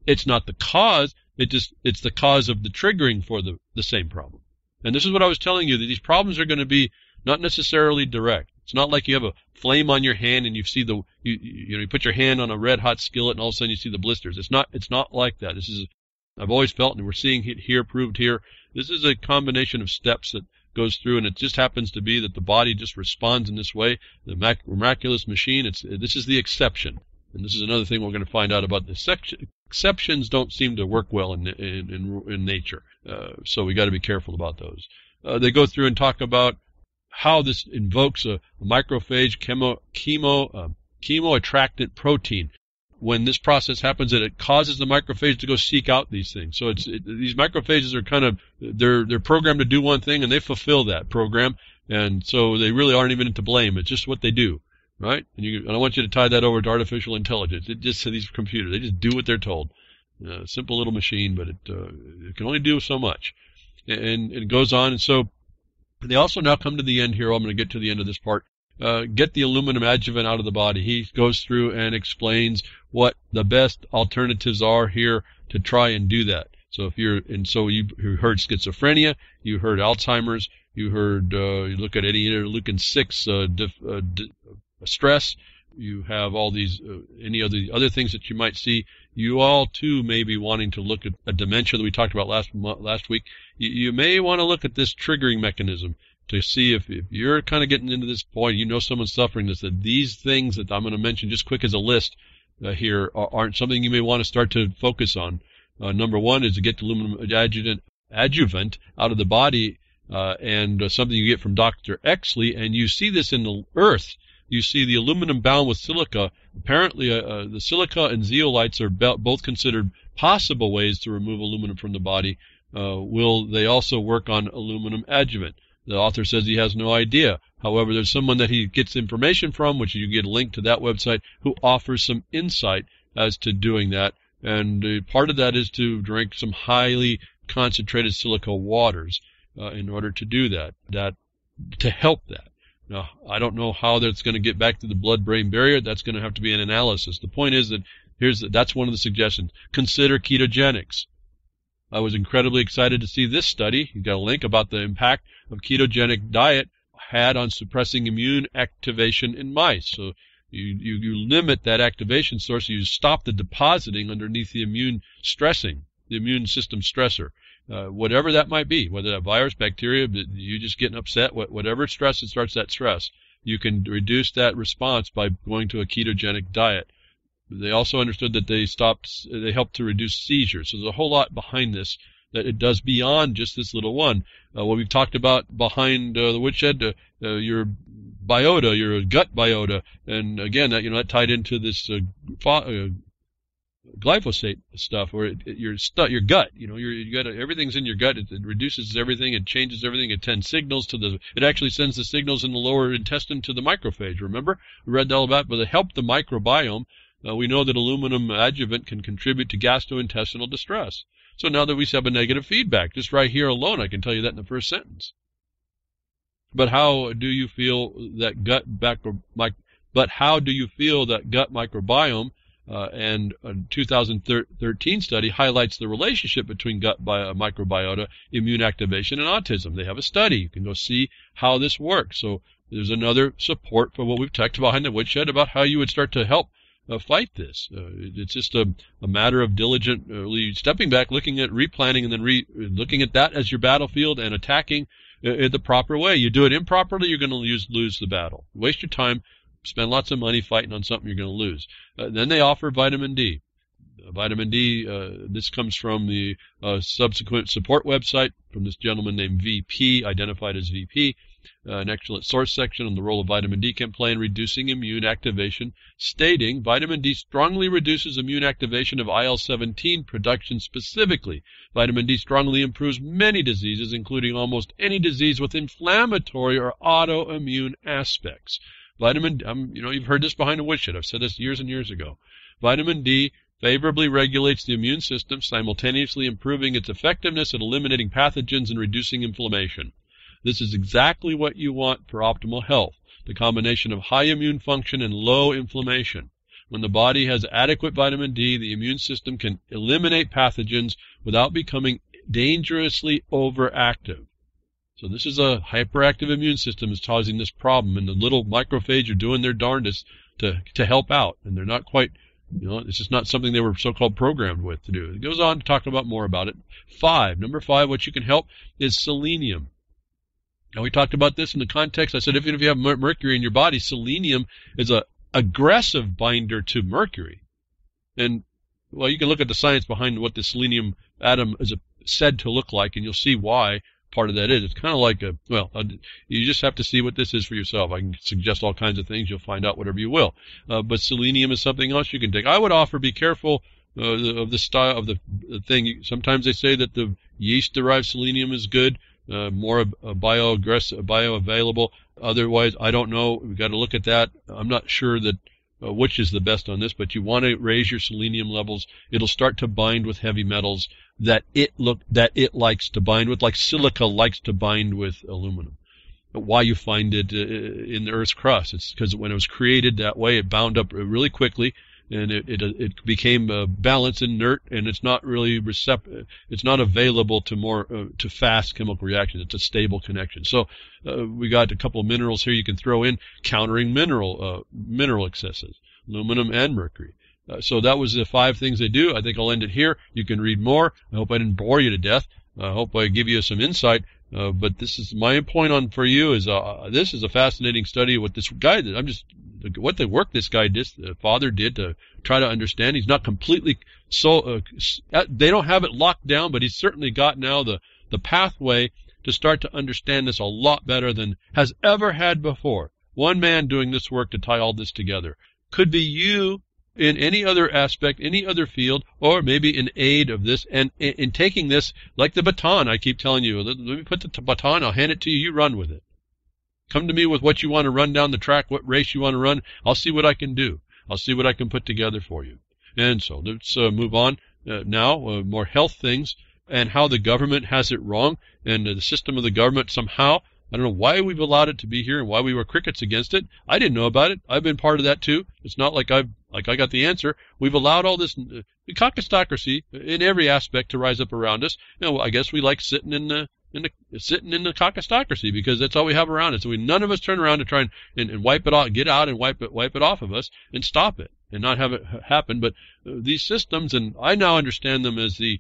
It's not the cause, it's the cause of the triggering for the same problem. And this is what I was telling you, that these problems are going to be not necessarily direct. It's not like you have a flame on your hand and you see you put your hand on a red hot skillet and all of a sudden you see the blisters. It's not like that. I've always felt, and we're seeing it here, proved here, this is a combination of steps that goes through, and it just happens to be that the body just responds in this way. The miraculous machine, this is the exception. And this is another thing we're going to find out about. Exceptions don't seem to work well in nature. So we got to be careful about those. They go through and talk about how this invokes a macrophage chemoattractant protein. When this process happens, it causes the macrophage to go seek out these things. So these macrophages are they're programmed to do one thing, and they fulfill that program, and so they really aren't even to blame. It's just what they do, right? And I want you to tie that over to artificial intelligence. These computers, they just do what they're told. Simple little machine, but it can only do so much. And it goes on, and so they also now come to the end here. I'm going to get to the end of this part. Get the aluminum adjuvant out of the body. He goes through and explains what the best alternatives are here to try and do that. So you heard schizophrenia, you heard Alzheimer's, you heard you look at any interleukin-6 stress. You have all these any of the other things that you might see. You all too may be wanting to look at a dementia that we talked about last week. You may want to look at this triggering mechanism to see if you're kind of getting into this point, you know someone's suffering this, that these things that I'm going to mention just quick as a list here aren't something you may want to start to focus on. Number one is to get the aluminum adjuvant out of the body, and something you get from Dr. Exley, and you see this in the earth. You see the aluminum bound with silica. Apparently, the silica and zeolites are both considered possible ways to remove aluminum from the body. Will they also work on aluminum adjuvant? The author says he has no idea. However, there's someone that he gets information from, which you get a link to that website, who offers some insight as to doing that. And part of that is to drink some highly concentrated silica waters in order to do that to help that. Now, I don't know how that's going to get back to the blood-brain barrier. That's going to have to be an analysis. The point is that That's one of the suggestions. Consider ketogenics. I was incredibly excited to see this study. You've got a link about the impact of ketogenic diet had on suppressing immune activation in mice. So you limit that activation source. You stop the depositing underneath the immune system stressor. Whatever that might be, whether that virus, bacteria, you just getting upset, whatever stress, it starts that stress. You can reduce that response by going to a ketogenic diet. They also understood that they helped to reduce seizures. So there's a whole lot behind this that it does beyond just this little one. What we've talked about behind the Woodshed, your biota, your gut biota, and again, that tied into this glyphosate stuff, where your gut, you got everything's in your gut. It reduces everything, it changes everything. It actually sends the signals in the lower intestine to the macrophage. Remember, we read all about, but it helped the microbiome. We know that aluminum adjuvant can contribute to gastrointestinal distress. So now that we have a negative feedback, just right here alone, I can tell you that in the first sentence. But how do you feel that gut microbiome? And a 2013 study highlights the relationship between gut microbiota, immune activation, and autism. They have a study. You can go see how this works. So there's another support for what we've talked about behind the Woodshed about how you would start to help fight this. It's just a matter of diligently stepping back, looking at replanning, and then looking at that as your battlefield and attacking it the proper way. You do it improperly, you're going to lose the battle. Waste your time, spend lots of money fighting on something you're going to lose. Then they offer vitamin D. Vitamin D, this comes from the subsequent support website from this gentleman named VP, identified as VP. An excellent source section on the role of vitamin D can play in reducing immune activation, stating vitamin D strongly reduces immune activation of IL-17 production specifically. Vitamin D strongly improves many diseases, including almost any disease with inflammatory or autoimmune aspects. You've heard this behind the Woodshed. I've said this years and years ago. Vitamin D favorably regulates the immune system, simultaneously improving its effectiveness at eliminating pathogens and reducing inflammation. This is exactly what you want for optimal health, the combination of high immune function and low inflammation. When the body has adequate vitamin D, the immune system can eliminate pathogens without becoming dangerously overactive. So this is a hyperactive immune system is causing this problem, and the little macrophage are doing their darndest to help out, and they're not quite, it's just not something they were so-called programmed with to do. It goes on to talk about more about it. Number 5, what you can help is selenium. Now, we talked about this in the context. I said, even if you have mercury in your body, selenium is a aggressive binder to mercury. And, well, you can look at the science behind what the selenium atom is said to look like, and you'll see why part of that is. It's kind of like you just have to see what this is for yourself. I can suggest all kinds of things. You'll find out whatever you will. But selenium is something else you can take. I would offer be careful of the style of the thing. Sometimes they say that the yeast-derived selenium is good. More bioavailable. Otherwise, I don't know. We've got to look at that. I'm not sure that which is the best on this, but you want to raise your selenium levels. It'll start to bind with heavy metals that it likes to bind with, like silica likes to bind with aluminum. But why you find it in the Earth's crust? It's because when it was created that way, it bound up really quickly. And it became balanced, inert, and it's not really it's not available to fast chemical reactions. It's a stable connection. So we got a couple of minerals here you can throw in, countering mineral excesses, aluminum and mercury. So that was the 5 things they do. I think I'll end it here. You can read more. I hope I didn't bore you to death. I hope I give you some insight. But this is my point on for you is this is a fascinating study. What this guy what the work this guy father did to try to understand. He's not completely they don't have it locked down, but he's certainly got now the pathway to start to understand this a lot better than has ever had before. One man doing this work to tie all this together. Could be you in any other aspect, any other field, or maybe in aid of this, and in taking this like the baton. I keep telling you, let me put the baton, I'll hand it to you, you run with it. Come to me with what you want to run down the track, what race you want to run. I'll see what I can do. I'll see what I can put together for you. And so let's move on now, more health things and how the government has it wrong, and the system of the government somehow I don't know why we've allowed it to be here and why we were crickets against it. I didn't know about it. I've been part of that too. It's not like I got the answer. We've allowed all this cockistocracy in every aspect to rise up around us. I guess we like sitting in the cockistocracy because that's all we have around us. So none of us turn around to try and wipe it off, get out and wipe it off of us and stop it and not have it happen. But these systems, and I now understand them as the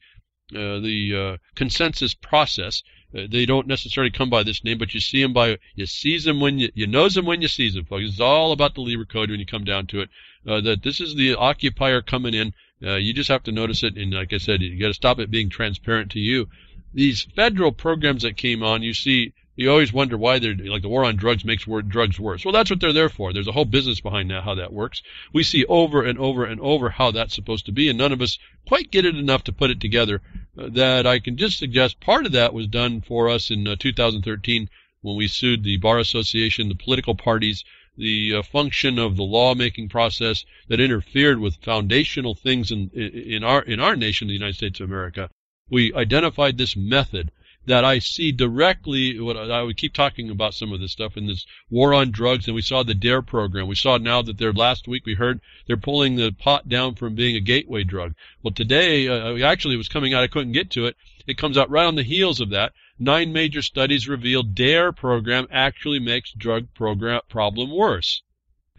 consensus process. They don't necessarily come by this name, but you see them you seize them when you knows them when you seize them, folks. It's all about the Lieber Code when you come down to it. That this is the occupier coming in. You just have to notice it, and like I said, you got to stop it being transparent to you. These federal programs that came on, you always wonder why they're like the war on drugs makes drugs worse. Well, that's what they're there for. There's a whole business behind that, how that works. We see over and over and over how that's supposed to be, and none of us quite get it enough to put it together. That I can just suggest part of that was done for us in 2013 when we sued the Bar Association, the political parties, the function of the lawmaking process that interfered with foundational things in our nation, the United States of America. We identified this method that I see directly. What I would keep talking about some of this stuff in this war on drugs, and we saw the DARE program. We saw now that last week we heard they're pulling the pot down from being a gateway drug. Well, today, actually it was coming out. I couldn't get to it. It comes out right on the heels of that. 9 major studies revealed DARE program actually makes drug problem worse.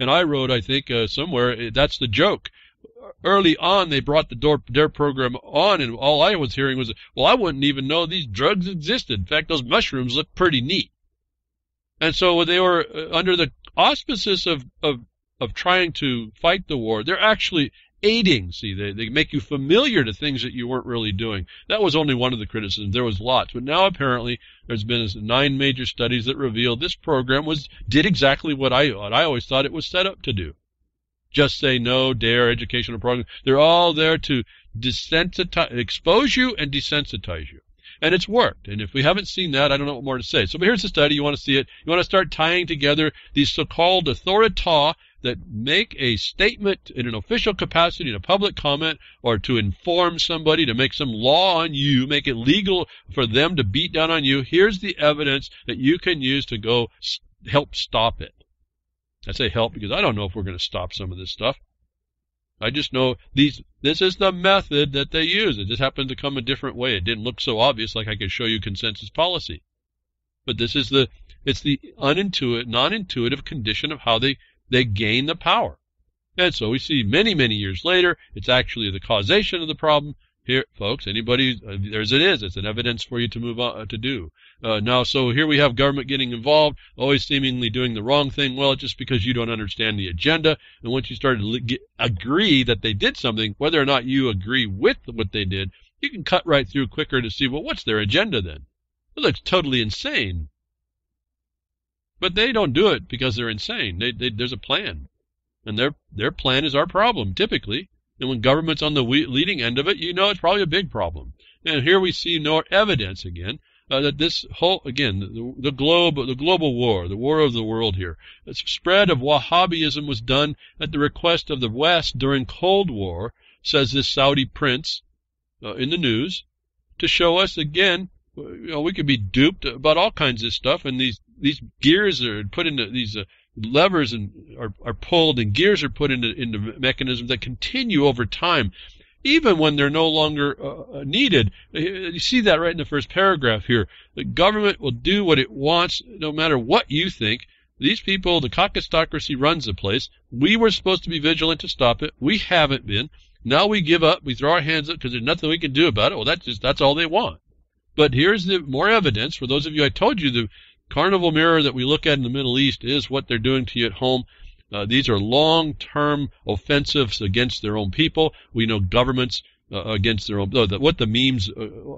And I wrote, I think, somewhere, that's the joke. Early on, they brought the DARE program on, and all I was hearing was, well, I wouldn't even know these drugs existed. In fact, those mushrooms look pretty neat. And so they were under the auspices of trying to fight the war. They're actually aiding. See, they make you familiar to things that you weren't really doing. That was only one of the criticisms. There was lots. But now apparently there's been 9 major studies that reveal this program did exactly what I always thought it was set up to do. Just say no, DARE, educational program. They're all there to expose you and desensitize you. And it's worked. And if we haven't seen that, I don't know what more to say. So but here's the study. You want to see it. You want to start tying together these so-called authoritas that make a statement in an official capacity, in a public comment, or to inform somebody, to make some law on you, make it legal for them to beat down on you. Here's the evidence that you can use to go help stop it. I say help because I don't know if we're going to stop some of this stuff. I just know this is the method that they use. It just happened to come a different way. It didn't look so obvious like I could show you consensus policy. But this is it's the non-intuitive condition of how they gain the power. And so we see many, many years later, it's actually the causation of the problem. Here, folks, anybody, there's it is. It's an evidence for you to move on to do. Now, so here we have government getting involved, always seemingly doing the wrong thing. Well, it's just because you don't understand the agenda. And once you start to agree that they did something, whether or not you agree with what they did, you can cut right through quicker to see, well, what's their agenda then? It looks totally insane. But they don't do it because they're insane. There's a plan. And their plan is our problem, typically. And when government's on the leading end of it, you know it's probably a big problem. And here we see no evidence again that this whole, again, the global war, the war of the world here, the spread of Wahhabism was done at the request of the West during Cold War, says this Saudi prince in the news, to show us again, we could be duped about all kinds of stuff, and these gears are put into these levers and are pulled, and gears are put into mechanisms that continue over time, even when they're no longer needed. You see that right in the first paragraph here. The government will do what it wants, no matter what you think. These people, the cockistocracy runs the place. We were supposed to be vigilant to stop it. We haven't been. Now we give up. We throw our hands up because there's nothing we can do about it. Well, that's all they want. But here's the more evidence. For those of you, I told you the carnival mirror that we look at in the Middle East is what they're doing to you at home. These are long-term offensives against their own people. We know governments against their own. What the memes?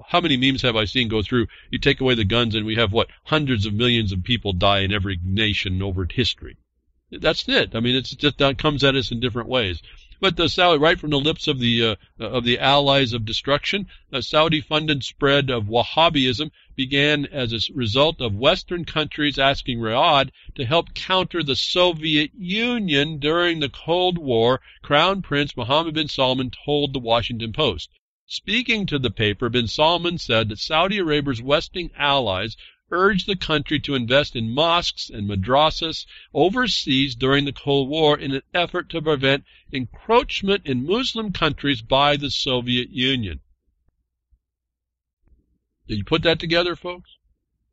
How many memes have I seen go through? You take away the guns, and we have hundreds of millions of people die in every nation over history. That's it. I mean, it's just that comes at us in different ways. But the Saudi, right from the lips of the allies of destruction, the Saudi-funded spread of Wahhabism began as a result of Western countries asking Riyadh to help counter the Soviet Union during the Cold War, Crown Prince Mohammed bin Salman told the Washington Post. Speaking to the paper, bin Salman said that Saudi Arabia's Western allies urged the country to invest in mosques and madrasas overseas during the Cold War in an effort to prevent encroachment in Muslim countries by the Soviet Union. Did you put that together, folks?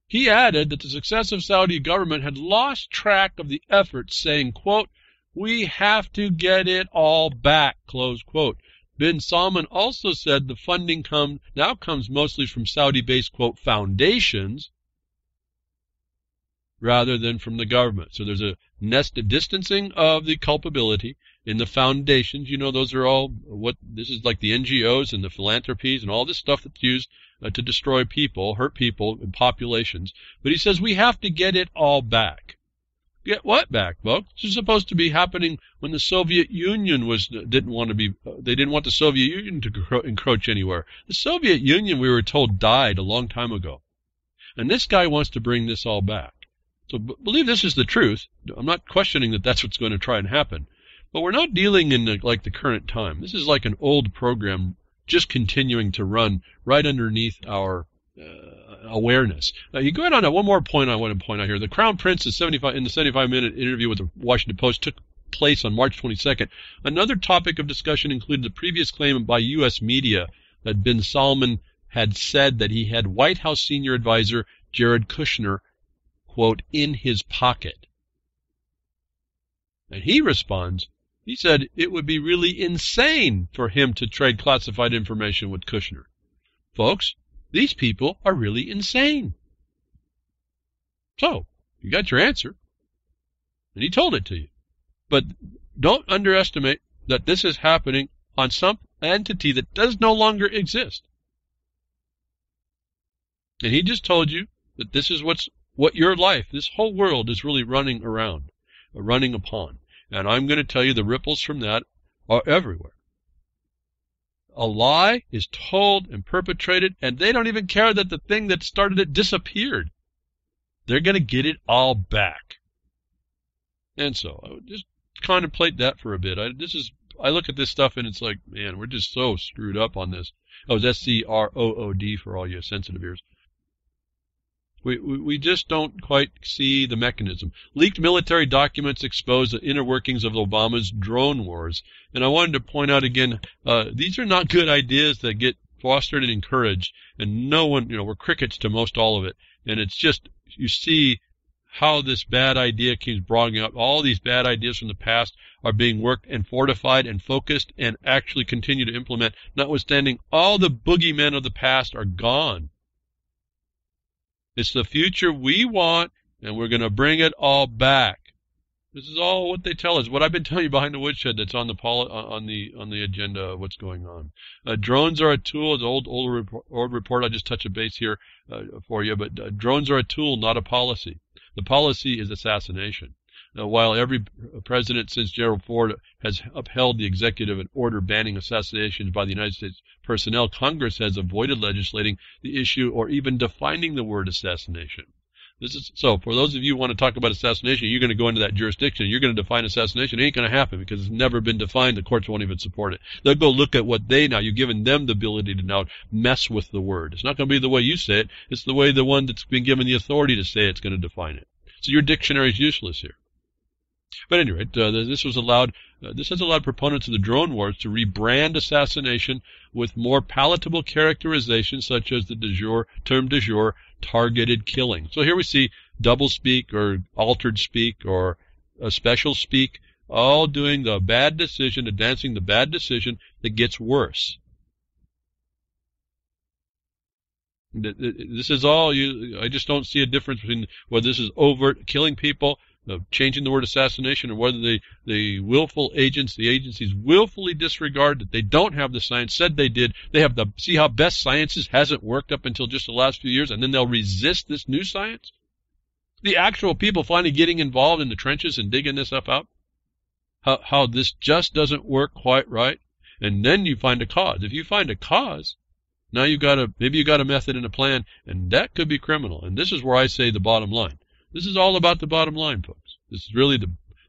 He added that the successive Saudi government had lost track of the efforts, saying, quote, "We have to get it all back," close quote. Bin Salman also said the funding now comes mostly from Saudi-based, quote, foundations rather than from the government. So there's a nested distancing of the culpability in the foundations. You know, those are all this is like the NGOs and the philanthropies and all this stuff that's used to destroy people, hurt people and populations. But he says we have to get it all back. Get what back, folks? This is supposed to be happening when the Soviet Union didn't want the Soviet Union to encroach anywhere. The Soviet Union, we were told, died a long time ago. And this guy wants to bring this all back. So believe this is the truth. I'm not questioning that that's what's going to try and happen. But we're not dealing in like the current time. This is like an old program just continuing to run right underneath our awareness. You go ahead on one more point I want to point out here. The Crown Prince in the 75-minute interview with the Washington Post took place on March 22nd. Another topic of discussion included the previous claim by U.S. media that bin Salman had said that he had White House senior advisor Jared Kushner, quote, in his pocket. And he responds, he said it would be really insane for him to trade classified information with Kushner. Folks, these people are really insane. So, you got your answer. And he told it to you. But don't underestimate that this is happening on some entity that does no longer exist. And he just told you that this is what your life, this whole world is really running upon. And I'm going to tell you the ripples from that are everywhere. A lie is told and perpetrated, and they don't even care that the thing that started it disappeared. They're going to get it all back. And so, I would just contemplate that for a bit. I look at this stuff and it's like, man, we're just so screwed up on this. Oh, it's SCROOD for all you sensitive ears. We just don't quite see the mechanism. Leaked military documents expose the inner workings of Obama's drone wars. And I wanted to point out again, these are not good ideas that get fostered and encouraged. And no one, we're crickets to most all of it. And it's just, you see how this bad idea keeps broadening up. All these bad ideas from the past are being worked and fortified and focused and actually continue to implement, notwithstanding all the boogeymen of the past are gone. It's the future we want, and we're going to bring it all back. This is all what they tell us. What I've been telling you behind the woodshed that's on the agenda of what's going on. Drones are a tool. The old report. I just touch a base here for you, but drones are a tool, not a policy. The policy is assassination. While every president since Gerald Ford has upheld the executive order banning assassinations by the United States personnel, Congress has avoided legislating the issue or even defining the word assassination. So for those of you who want to talk about assassination, you're going to go into that jurisdiction. You're going to define assassination. It ain't going to happen because it's never been defined. The courts won't even support it. They'll go look at what you've given them the ability to now mess with the word. It's not going to be the way you say it. It's the way the one that's been given the authority to say it's going to define it. So your dictionary is useless here. But anyway, this has allowed proponents of the drone wars to rebrand assassination with more palatable characterizations such as the term du jour, targeted killing. So here we see double speak or altered speak or a special speak, all doing the bad decision, advancing the bad decision that gets worse. This is all I just don't see a difference between whether this is overt killing people, changing the word assassination, or whether the willful agents, the agencies willfully disregard that they don't have the science, said they did. They have see how best sciences hasn't worked up until just the last few years, and then they'll resist this new science? The actual people finally getting involved in the trenches and digging this stuff out? How this just doesn't work quite right? And then you find a cause. If you find a cause, now maybe you got a method and a plan, and that could be criminal. And this is where I say the bottom line. This is all about the bottom line, folks. This is really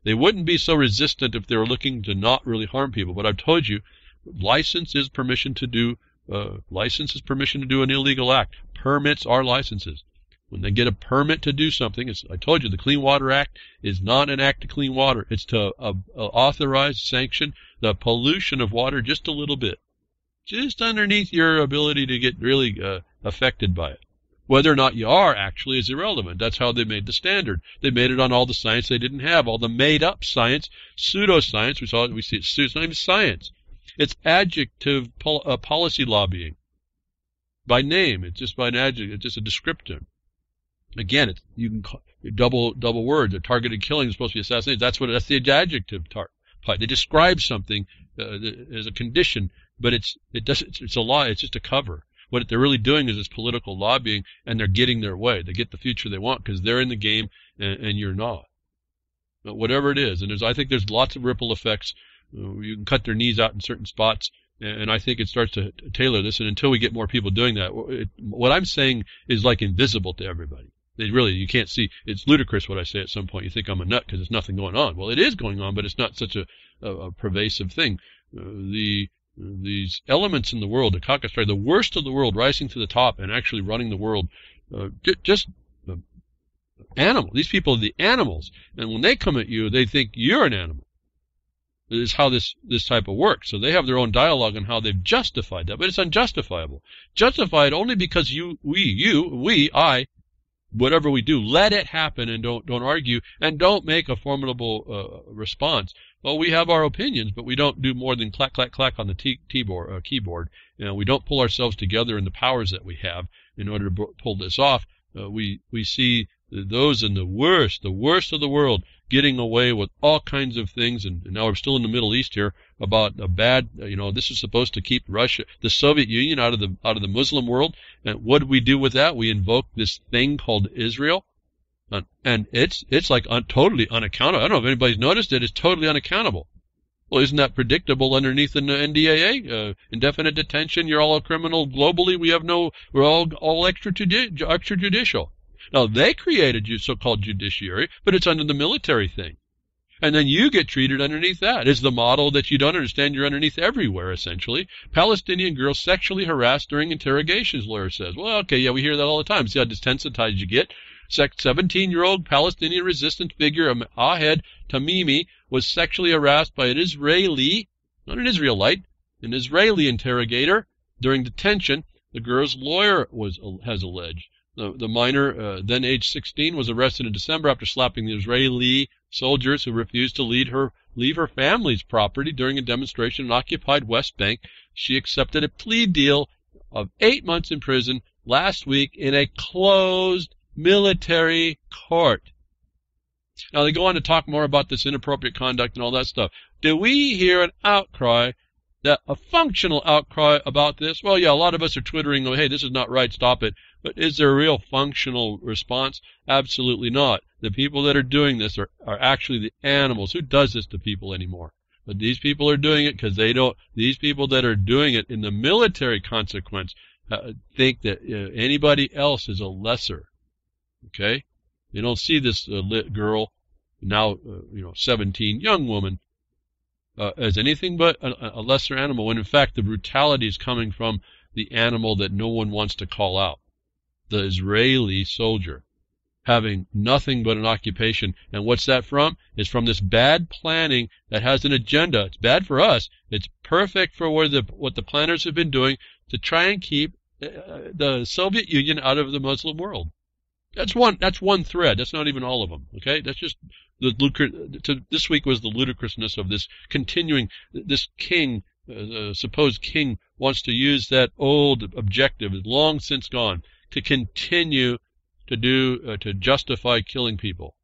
they wouldn't be so resistant if they were looking to not really harm people. But I've told you, license is permission to do an illegal act. Permits are licenses. When they get a permit to do something, I told you the Clean Water Act is not an act to clean water. It's to authorize, sanction the pollution of water just a little bit, just underneath your ability to get really affected by it. Whether or not you are actually is irrelevant. That's how they made the standard. They made it on all the science they didn't have, all the made-up science, pseudoscience. We see it's not even science. It's adjective policy lobbying. By name, it's just by an adjective. It's just a descriptor. Again, you can call, double words. A targeted killing is supposed to be assassinated. That's the adjective part. They describe something as a condition, but it's a lie. It's just a cover. What they're really doing is this political lobbying, and they're getting their way. They get the future they want because they're in the game and you're not. But whatever it is, and I think there's lots of ripple effects. You can cut their knees out in certain spots, and I think it starts to tailor this. And until we get more people doing that, what I'm saying is like invisible to everybody. You can't see. It's ludicrous what I say at some point. You think I'm a nut because there's nothing going on. Well, it is going on, but it's not such a pervasive thing. These elements in the world, the caucus, the worst of the world, rising to the top and actually running the world, animal. These people are the animals, and when they come at you, they think you're an animal. This is how this type of works. So they have their own dialogue on how they've justified that, but it's unjustifiable. Justified only because I, whatever we do, let it happen and don't argue and don't make a formidable response. Well, we have our opinions, but we don't do more than clack, clack, clack on the keyboard. We don't pull ourselves together in the powers that we have in order to pull this off. We see those in the worst of the world getting away with all kinds of things. And now we're still in the Middle East here about a bad, this is supposed to keep Russia, the Soviet Union out of the Muslim world. And what do we do with that? We invoke this thing called Israel. And it's like totally unaccountable. I don't know if anybody's noticed it. It's totally unaccountable. Well, isn't that predictable underneath the NDAA? Indefinite detention. You're all a criminal globally. We're all extrajudicial. Now, they created so-called judiciary, but it's under the military thing. And then you get treated underneath that. It's the model that you don't understand you're underneath everywhere, essentially. Palestinian girls sexually harassed during interrogations, lawyer says. Well, okay, yeah, we hear that all the time. See how desensitized you get? 17-year-old Palestinian resistant figure Ahed-Tamimi was sexually harassed by an Israeli, not an Israelite, an Israeli interrogator during detention. The girl's lawyer has alleged. The minor, then age 16, was arrested in December after slapping the Israeli soldiers who refused to leave her family's property during a demonstration in occupied West Bank. She accepted a plea deal of 8 months in prison last week in a closed military court. Now they go on to talk more about this inappropriate conduct and all that stuff. Do we hear an outcry, a functional outcry about this? Well, yeah, a lot of us are twittering, oh, hey, this is not right, stop it. But is there a real functional response? Absolutely not. The people that are doing this are actually the animals. Who does this to people anymore? But these people are doing it because these people that are doing it in the military consequence think that anybody else is a lesser. Okay? They don't see this girl, now 17, young woman, as anything but a lesser animal, when in fact the brutality is coming from the animal that no one wants to call out, the Israeli soldier, having nothing but an occupation. And what's that from? It's from this bad planning that has an agenda. It's bad for us. It's perfect for what the planners have been doing to try and keep the Soviet Union out of the Muslim world. That's one thread. That's not even all of them. Okay, that's just this week was the ludicrousness of this continuing. This king, supposed king, wants to use that old objective, long since gone, to continue to justify killing people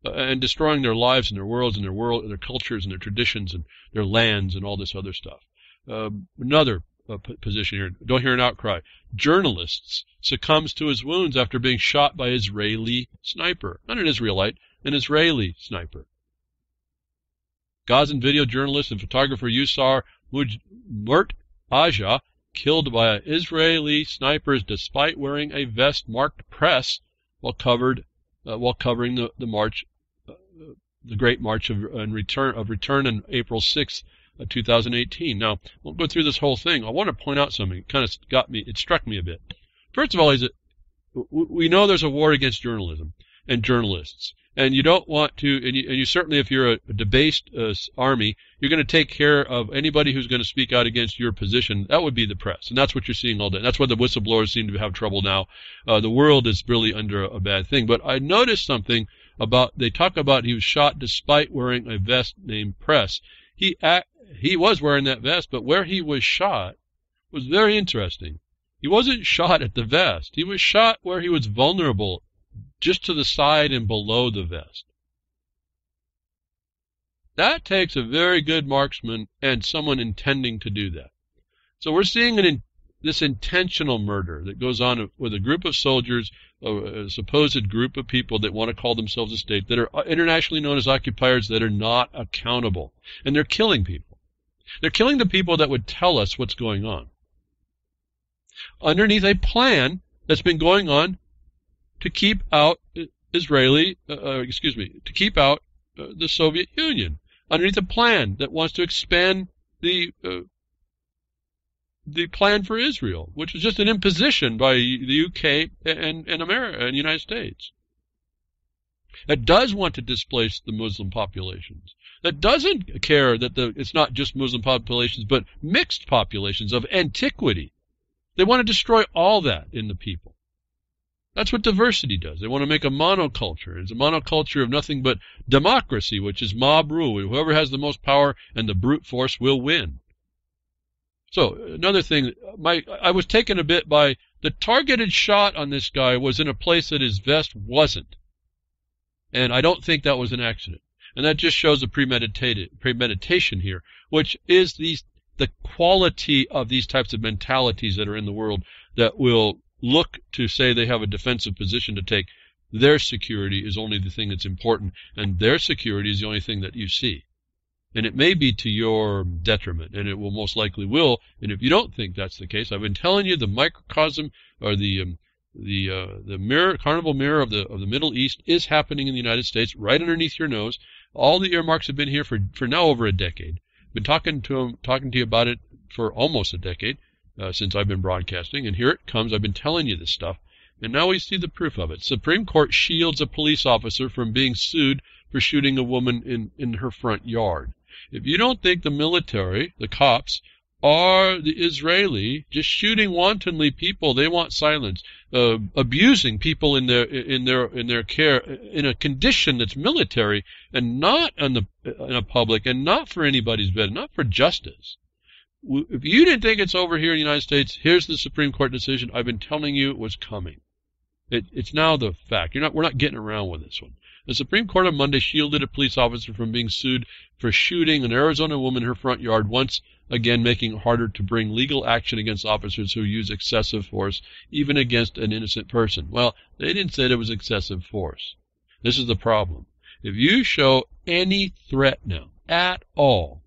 and destroying their lives and their worlds and their cultures and their traditions and their lands and all this other stuff. Another position here. Don't hear an outcry. Journalist succumbs to his wounds after being shot by Israeli sniper. Not an Israelite, an Israeli sniper. Gazan video journalist and photographer Yusar Murtaja killed by Israeli snipers despite wearing a vest marked press while covering the march, the Great March of Return on April 6th. 2018. Now, I won't go through this whole thing. I want to point out something. It kind of it struck me a bit. First of all, we know there's a war against journalism and journalists. And you don't want to, and you certainly, if you're a debased army, you're going to take care of anybody who's going to speak out against your position. That would be the press. And that's what you're seeing all day. That's why the whistleblowers seem to have trouble now. The world is really under a bad thing. But I noticed something about, they talk about he was shot despite wearing a vest named Press. He was wearing that vest, but where he was shot was very interesting. He wasn't shot at the vest. He was shot where he was vulnerable, just to the side and below the vest. That takes a very good marksman and someone intending to do that. So we're seeing this intentional murder that goes on with a group of soldiers, a supposed group of people that want to call themselves a state, that are internationally known as occupiers, that are not accountable. And they're killing people. They're killing the people that would tell us what's going on, underneath a plan that's been going on to keep out to keep out the Soviet Union, underneath a plan that wants to expand the plan for Israel, which was just an imposition by the UK and America and the United States. That does want to displace the Muslim populations. That doesn't care that it's not just Muslim populations, but mixed populations of antiquity. They want to destroy all that in the people. That's what diversity does. They want to make a monoculture. It's a monoculture of nothing but democracy, which is mob rule. Whoever has the most power and the brute force will win. So another thing, I was taken a bit by the targeted shot on this guy was in a place that his vest wasn't. And I don't think that was an accident. And that just shows the premeditation here, which is the quality of these types of mentalities that are in the world that will look to say they have a defensive position to take. Their security is only the thing that's important, and their security is the only thing that you see. And it may be to your detriment, and it will most likely will. And if you don't think that's the case, I've been telling you the microcosm or the mirror, carnival mirror of the Middle East is happening in the United States, right underneath your nose. All the earmarks have been here for now over a decade. Been talking to you about it for almost a decade. Since I've been broadcasting, and here it comes. I've been telling you this stuff, and now we see the proof of it. Supreme Court shields a police officer from being sued for shooting a woman in her front yard. If you don't think the military, the cops, are the Israeli just shooting wantonly people they want silence, abusing people in their care in a condition that's military and not in a public and not for anybody's benefit, not for justice. If you didn't think it's over here in the United States, here's the Supreme Court decision. I've been telling you it was coming. It's now the fact. We're not getting around with this one. The Supreme Court on Monday shielded a police officer from being sued for shooting an Arizona woman in her front yard, once again making it harder to bring legal action against officers who use excessive force, even against an innocent person. Well, they didn't say it was excessive force. This is the problem. If you show any threat now, at all,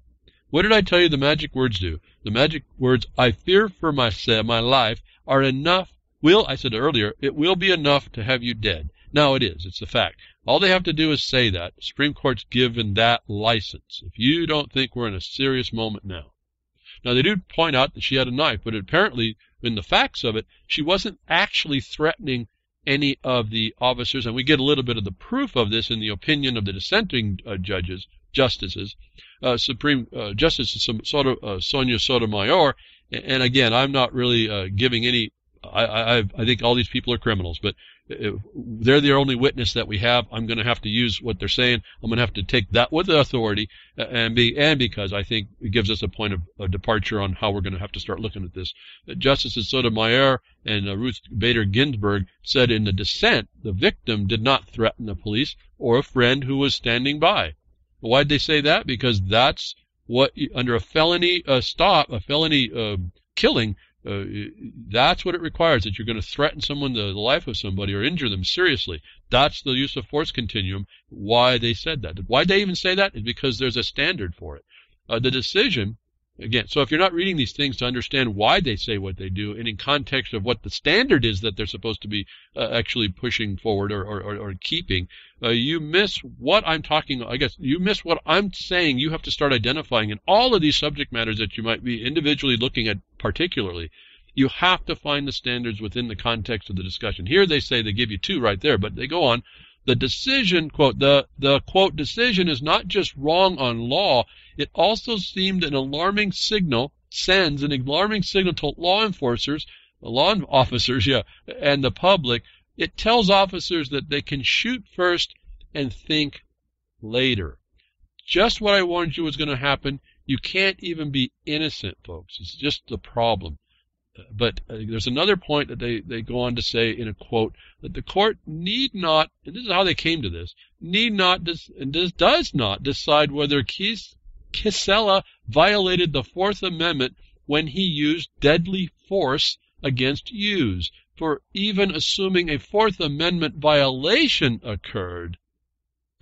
what did I tell you the magic words do? The magic words, I fear for my life, are enough. I said earlier, it will be enough to have you dead. Now it is. It's the fact. All they have to do is say that. The Supreme Court's given that license. If you don't think we're in a serious moment now. Now they do point out that she had a knife, but apparently in the facts of it, she wasn't actually threatening any of the officers, and we get a little bit of the proof of this in the opinion of the dissenting justices. Supreme Justice Sonia Sotomayor, and again, I'm not really giving any. I think all these people are criminals, but they're the only witness that we have. I'm going to have to use what they're saying. I'm going to have to take that with authority, and because I think it gives us a point of departure on how we're going to have to start looking at this. Justices Sotomayor and Ruth Bader Ginsburg said in the dissent, the victim did not threaten the police or a friend who was standing by. Why'd they say that? Because that's what, under a felony killing, that's what it requires, that you're going to threaten someone, the life of somebody, or injure them seriously. That's the use of force continuum. Why they said that. Why they even say that is because there's a standard for it. The decision, again, so if you're not reading these things to understand why they say what they do, and in context of what the standard is that they're supposed to be actually pushing forward or keeping, you miss what I'm talking. I guess you miss what I'm saying. You have to start identifying in all of these subject matters that you might be individually looking at particularly. You have to find the standards within the context of the discussion. Here they say they give you two right there, but they go on. The decision, quote, the quote, decision is not just wrong on law, it also sends an alarming signal to law officers, and the public. It tells officers that they can shoot first and think later. Just what I warned you was going to happen. You can't even be innocent, folks. It's just the problem. But there's another point that they go on to say in a quote that the court need not, and this is how they came to this, does not decide whether Kisela violated the Fourth Amendment when he used deadly force against Hughes. For even assuming a Fourth Amendment violation occurred,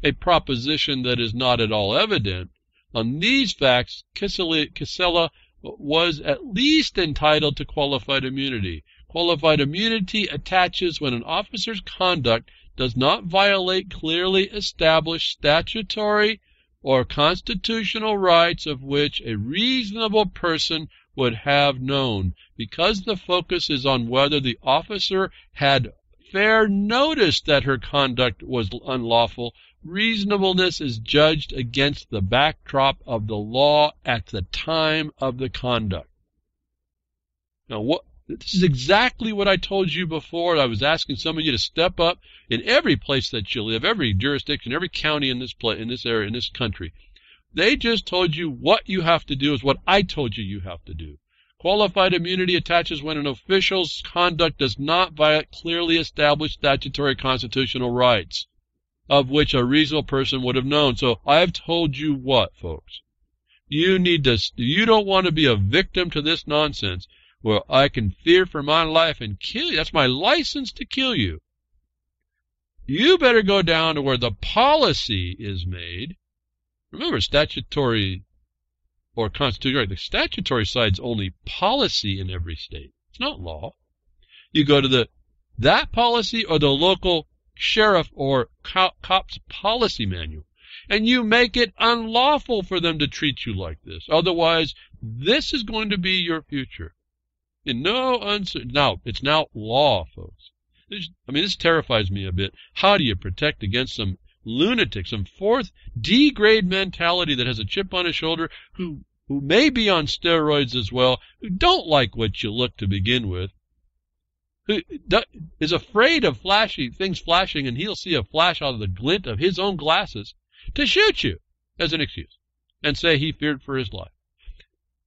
a proposition that is not at all evident, on these facts, Kisela was at least entitled to qualified immunity. Qualified immunity attaches when an officer's conduct does not violate clearly established statutory or constitutional rights of which a reasonable person would have known. Because the focus is on whether the officer had fair notice that her conduct was unlawful, reasonableness is judged against the backdrop of the law at the time of the conduct. Now, this is exactly what I told you before. I was asking some of you to step up in every place that you live, every jurisdiction, every county in this area, in this country. They just told you what you have to do is what I told you have to do. Qualified immunity attaches when an official's conduct does not violate clearly established statutory constitutional rights, of which a reasonable person would have known. So I've told you what, folks? You don't want to be a victim to this nonsense where I can fear for my life and kill you. That's my license to kill you. You better go down to where the policy is made. Remember, statutory or constitutional, the statutory side's only policy in every state. It's not law. You go to that policy or the local sheriff or cop's policy manual, and you make it unlawful for them to treat you like this. Otherwise, this is going to be your future. Now, it's now law, folks. This terrifies me a bit. How do you protect against some lunatic, some fourth D-grade mentality that has a chip on his shoulder, who may be on steroids as well, who don't like what you look to begin with, who is afraid of things flashing, and he'll see a flash out of the glint of his own glasses to shoot you as an excuse and say he feared for his life.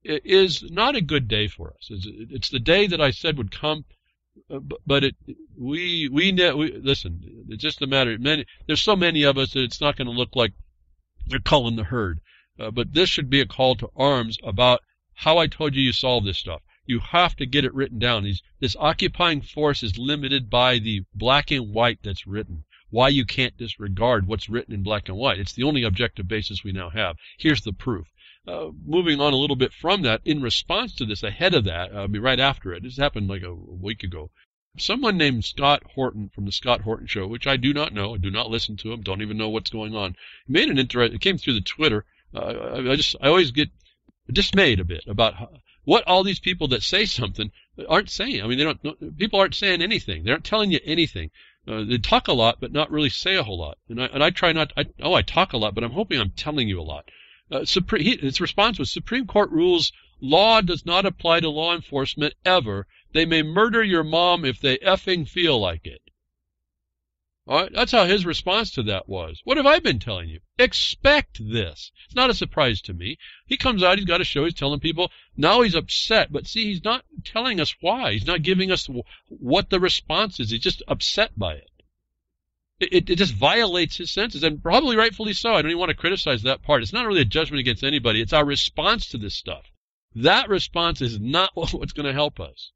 It is not a good day for us. It's the day that I said would come, but listen. It's just a matter. There's so many of us that it's not going to look like they're culling the herd. But this should be a call to arms about how I told you solve this stuff. You have to get it written down. This occupying force is limited by the black and white that's written. Why you can't disregard what's written in black and white. It's the only objective basis we now have. Here's the proof. Moving on a little bit from that, in response to this, ahead of that, right after it, this happened like a week ago, someone named Scott Horton from the Scott Horton Show, which I do not know, I do not listen to him, don't even know what's going on, made it came through the Twitter. I always get dismayed a bit about what all these people that say something aren't saying. People aren't saying anything. They aren't telling you anything. They talk a lot, but not really say a whole lot. And I try not. I talk a lot, but I'm hoping I'm telling you a lot. His response was, Supreme Court rules law does not apply to law enforcement ever. They may murder your mom if they effing feel like it. All right, that's how his response to that was. What have I been telling you? Expect this. It's not a surprise to me. He comes out, he's got a show, he's telling people, now he's upset. But see, he's not telling us why. He's not giving us what the response is. He's just upset by it. It just violates his senses, and probably rightfully so. I don't even want to criticize that part. It's not really a judgment against anybody. It's our response to this stuff. That response is not what's going to help us.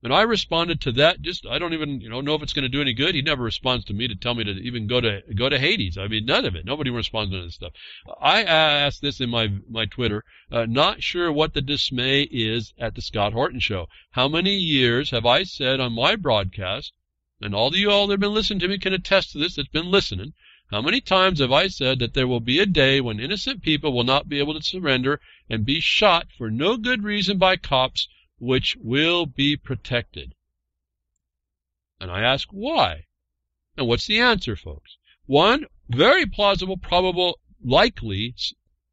And I responded to that. I don't even know if it's going to do any good. He never responds to me to tell me to even go to Hades. None of it. Nobody responds to this stuff. I asked this in my Twitter. Not sure what the dismay is at the Scott Horton Show. How many years have I said on my broadcast? And all of you all that have been listening to me can attest to this, that's been listening. How many times have I said that there will be a day when innocent people will not be able to surrender and be shot for no good reason by cops which will be protected. And I ask why? And what's the answer, folks? One very plausible, probable, likely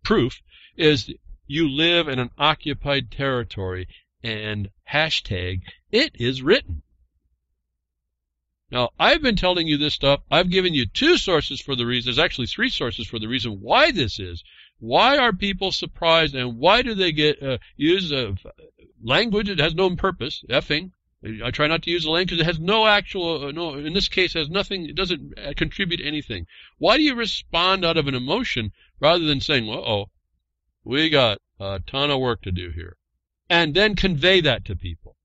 proof is you live in an occupied territory, and hashtag it is written. Now, I've been telling you this stuff. I've given you two sources for the reason. There's actually three sources for the reason why this is. Why are people surprised, and why do they use language that has no purpose, effing? I try not to use a language that has no actual, in this case has nothing, it doesn't contribute anything. Why do you respond out of an emotion rather than saying, uh-oh, we got a ton of work to do here, and then convey that to people?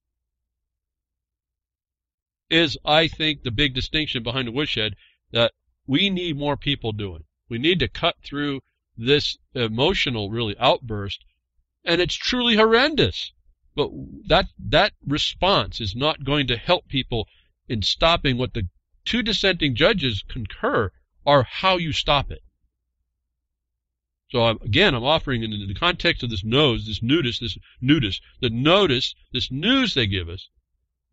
Is, I think, the big distinction behind the Woodshed that we need more people doing. We need to cut through this emotional, really, outburst, and it's truly horrendous. But that response is not going to help people in stopping what the two dissenting judges concur are how you stop it. So I'm offering in the context of this news they give us,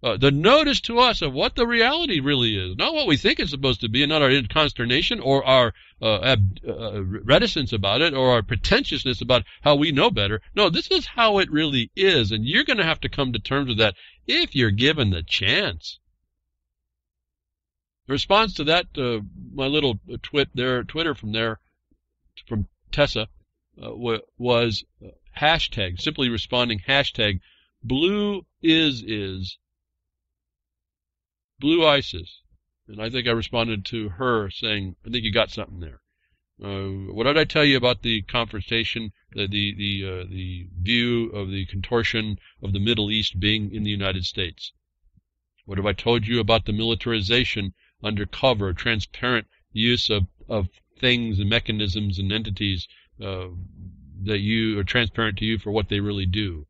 the notice to us of what the reality really is, not what we think it's supposed to be, and not our consternation or our reticence about it or our pretentiousness about how we know better. No, this is how it really is, and you're going to have to come to terms with that if you're given the chance. The response to that, my little Twitter from Tessa, was hashtag, simply responding hashtag blue is Blue ISIS. And I think I responded to her saying, I think you got something there. What did I tell you about the confrontation, the view of the contortion of the Middle East being in the United States? What have I told you about the militarization, undercover, transparent use of things and mechanisms and entities that you are transparent to you for what they really do?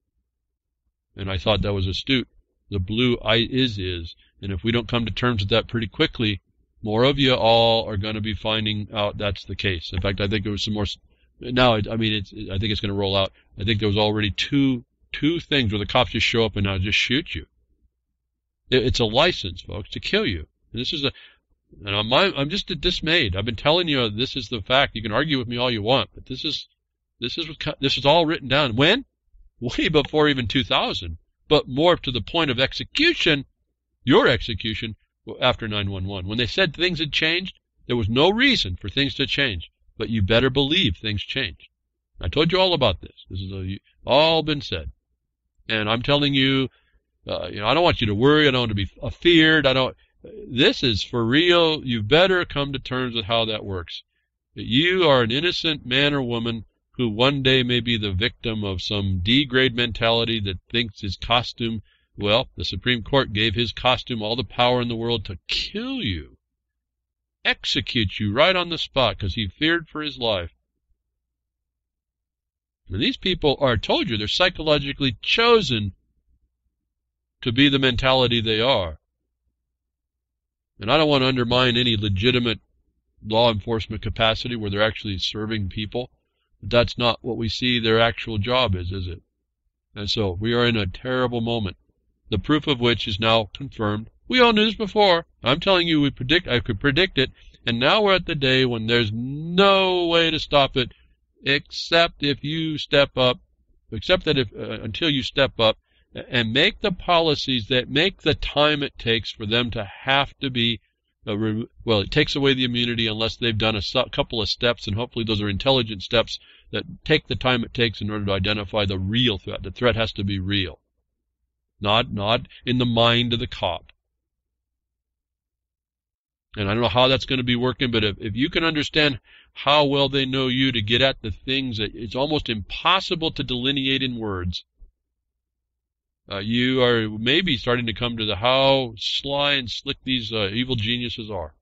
And I thought that was astute. The blue is. And if we don't come to terms with that pretty quickly, more of you all are going to be finding out that's the case. In fact, I think there was some more. Now, I think it's going to roll out. I think there was already two things where the cops just show up and now just shoot you. It's a license, folks, to kill you. And this is and I'm just dismayed. I've been telling you this is the fact. You can argue with me all you want, but this is all written down. When? Way before even 2000. But more to the point of execution, your execution, after 9/11. When they said things had changed, there was no reason for things to change. But you better believe things changed. I told you all about this. This is all been said. And I'm telling you, I don't want you to worry. I don't want to be feared. This is for real. You better come to terms with how that works. You are an innocent man or woman who one day may be the victim of some D-grade mentality that thinks his costume, well, the Supreme Court gave his costume all the power in the world to kill you, execute you right on the spot because he feared for his life. And these people are, I told you, they're psychologically chosen to be the mentality they are. And I don't want to undermine any legitimate law enforcement capacity where they're actually serving people. That's not what we see their actual job is it? And so we are in a terrible moment, the proof of which is now confirmed. We all knew this before. I'm telling you, I could predict it, and now we're at the day when there's no way to stop it except if you step up, until you step up and make the policies that make the time it takes for them to have to be it takes away the immunity unless they've done a couple of steps, and hopefully those are intelligent steps that take the time it takes in order to identify the real threat. The threat has to be real, not in the mind of the cop. And I don't know how that's going to be working, but if you can understand how well they know you to get at the things that it's almost impossible to delineate in words, you are maybe starting to come to how sly and slick these evil geniuses are.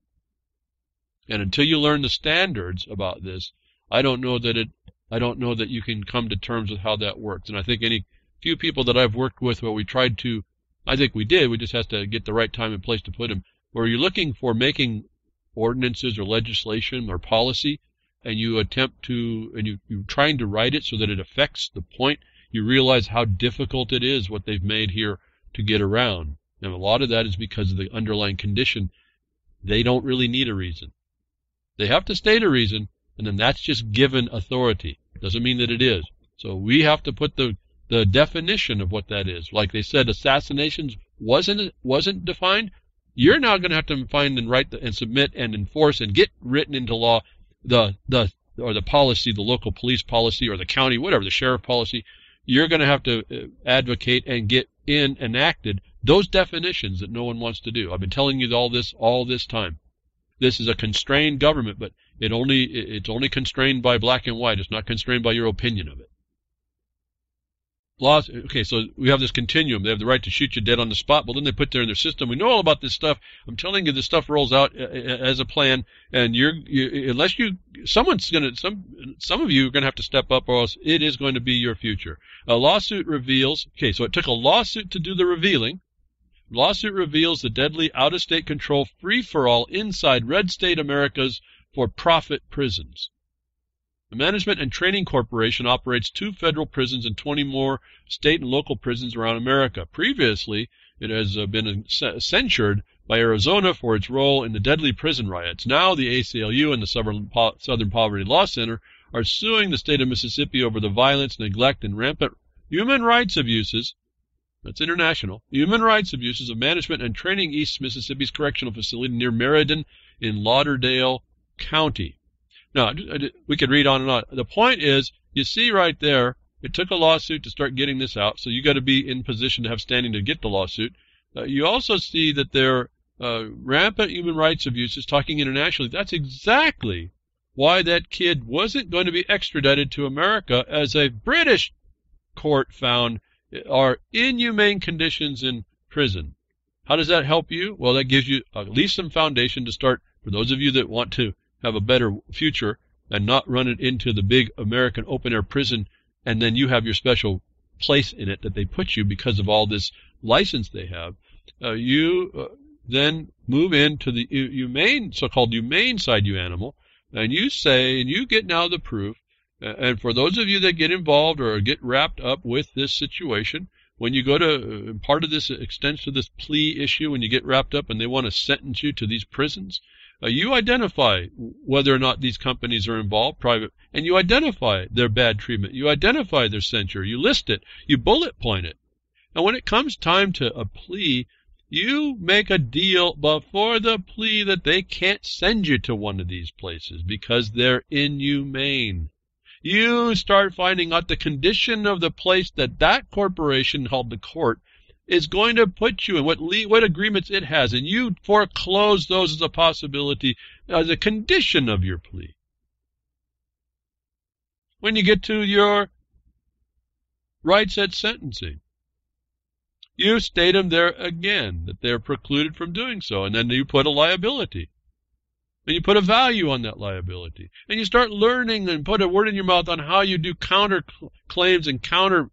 And until you learn the standards about this, I don't know that you can come to terms with how that works. And I think any few people that I've worked with where we tried to, I think we did, we just have to get the right time and place to put them, where you're looking for making ordinances or legislation or policy, and you attempt to, and you're trying to write it so that it affects the point. you realize how difficult it is what they've made here to get around. And a lot of that is because of the underlying condition. They don't really need a reason. They have to state a reason, and then that's just given authority. Doesn't mean that it is. So we have to put the definition of what that is. Like they said, assassinations wasn't defined. You're now going to have to find and write and submit and enforce and get written into law the policy, the local police policy or the county, whatever, the sheriff policy. You're going to have to advocate and get enacted those definitions that no one wants to do. I've been telling you all this time. This is a constrained government, but it's only constrained by black and white. It's not constrained by your opinion of it. Laws. Okay, so we have this continuum. They have the right to shoot you dead on the spot. Well, then they put there in their system. We know all about this stuff. I'm telling you, this stuff rolls out as a plan, and some of you are going to have to step up, or else it is going to be your future. A lawsuit reveals. Okay, so it took a lawsuit to do the revealing. Lawsuit reveals the deadly out-of-state control free-for-all inside red state America's for-profit prisons. The Management and Training Corporation operates 2 federal prisons and 20 more state and local prisons around America. Previously, it has been censured by Arizona for its role in the deadly prison riots. Now the ACLU and the Southern Poverty Law Center are suing the state of Mississippi over the violence, neglect, and rampant human rights abuses. That's international. Human rights abuses of Management and Training East Mississippi's correctional facility near Meriden in Lauderdale County. Now, we could read on and on. The point is, you see right there, it took a lawsuit to start getting this out, so you got to be in position to have standing to get the lawsuit. You also see that there are rampant human rights abuses, talking internationally. That's exactly why that kid wasn't going to be extradited to America, as a British court found are inhumane conditions in prison. How does that help you? Well, that gives you at least some foundation to start, for those of you that want to have a better future and not run it into the big American open-air prison, and then you have your special place in it that they put you because of all this license they have. You then move into the humane, so-called humane side, you animal, and you say, and you get now the proof. And for those of you that get involved or get wrapped up with this situation, when you go to part of this extends to this plea issue, when you get wrapped up and they want to sentence you to these prisons, you identify whether or not these companies are involved, private, and you identify their bad treatment. You identify their censure. You list it. You bullet point it. And when it comes time to a plea, you make a deal before the plea that they can't send you to one of these places because they're inhumane. You start finding out the condition of the place that corporation called the court is going to put you in, what agreements it has, and you foreclose those as a possibility, as a condition of your plea. When you get to your rights at sentencing, you state them there again, that they're precluded from doing so, and then you put a liability. And you put a value on that liability. And you start learning and put a word in your mouth on how you do counter claims and counter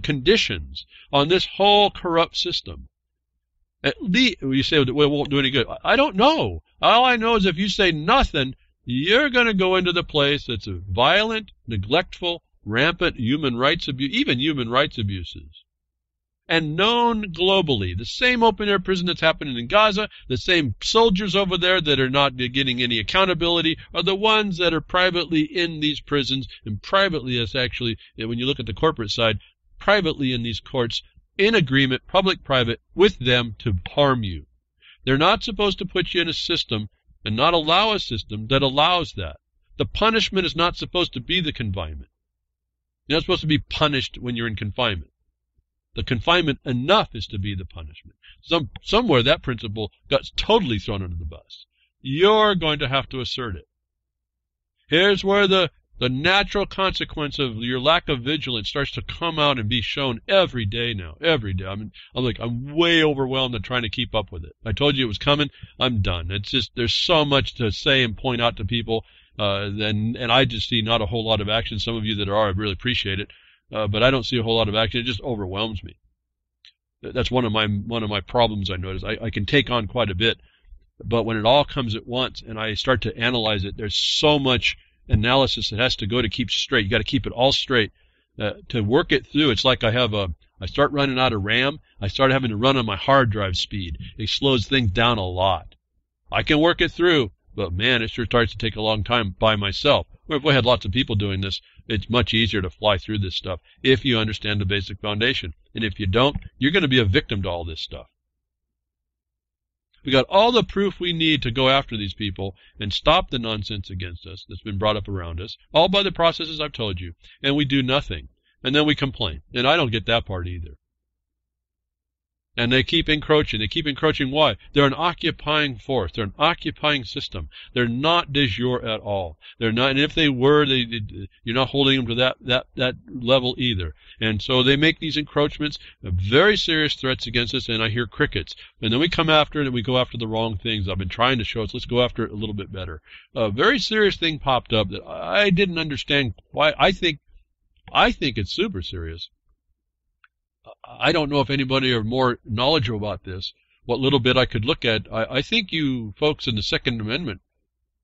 conditions on this whole corrupt system. At least, you say, well, it won't do any good. I don't know. All I know is if you say nothing, you're going to go into the place that's a violent, neglectful, rampant human rights abuse, even human rights abuses. And known globally. The same open-air prison that's happening in Gaza, the same soldiers over there that are not getting any accountability are the ones that are privately in these prisons, and privately is actually, when you look at the corporate side, privately in these courts, in agreement, public-private, with them to harm you. They're not supposed to put you in a system and not allow a system that allows that. The punishment is not supposed to be the confinement. You're not supposed to be punished when you're in confinement. The confinement enough is to be the punishment. Somewhere that principle got totally thrown under the bus. You're going to have to assert it. Here's where the natural consequence of your lack of vigilance starts to come out and be shown every day now. Every day. I'm way overwhelmed and trying to keep up with it. I told you it was coming. I'm done. It's just, there's so much to say and point out to people. And I just see not a whole lot of action. Some of you that are, I really appreciate it. But I don't see a whole lot of action. It just overwhelms me. That's one of my problems I notice. I can take on quite a bit, but when it all comes at once and I start to analyze it, there's so much analysis that has to go to keep straight. You got to keep it all straight. to work it through. It's like I start running out of RAM. I start having to run on my hard drive speed. It slows things down a lot. I can work it through, but man, it sure starts to take a long time by myself. Where if we had lots of people doing this, it's much easier to fly through this stuff if you understand the basic foundation. And if you don't, you're going to be a victim to all this stuff. We got all the proof we need to go after these people and stop the nonsense against us that's been brought up around us, all by the processes I've told you, and we do nothing. And then we complain. And I don't get that part either. And they keep encroaching. They keep encroaching. Why? They're an occupying force. They're an occupying system. They're not de jure at all. They're not. And if they were, you're not holding them to that level either. And so they make these encroachments, very serious threats against us. And I hear crickets. And then we come after it, and we go after the wrong things. I've been trying to show us. Let's go after it a little bit better. A very serious thing popped up that I didn't understand why. I think it's super serious. I don't know if anybody are more knowledgeable about this, what little bit I could look at. I think you folks in the Second Amendment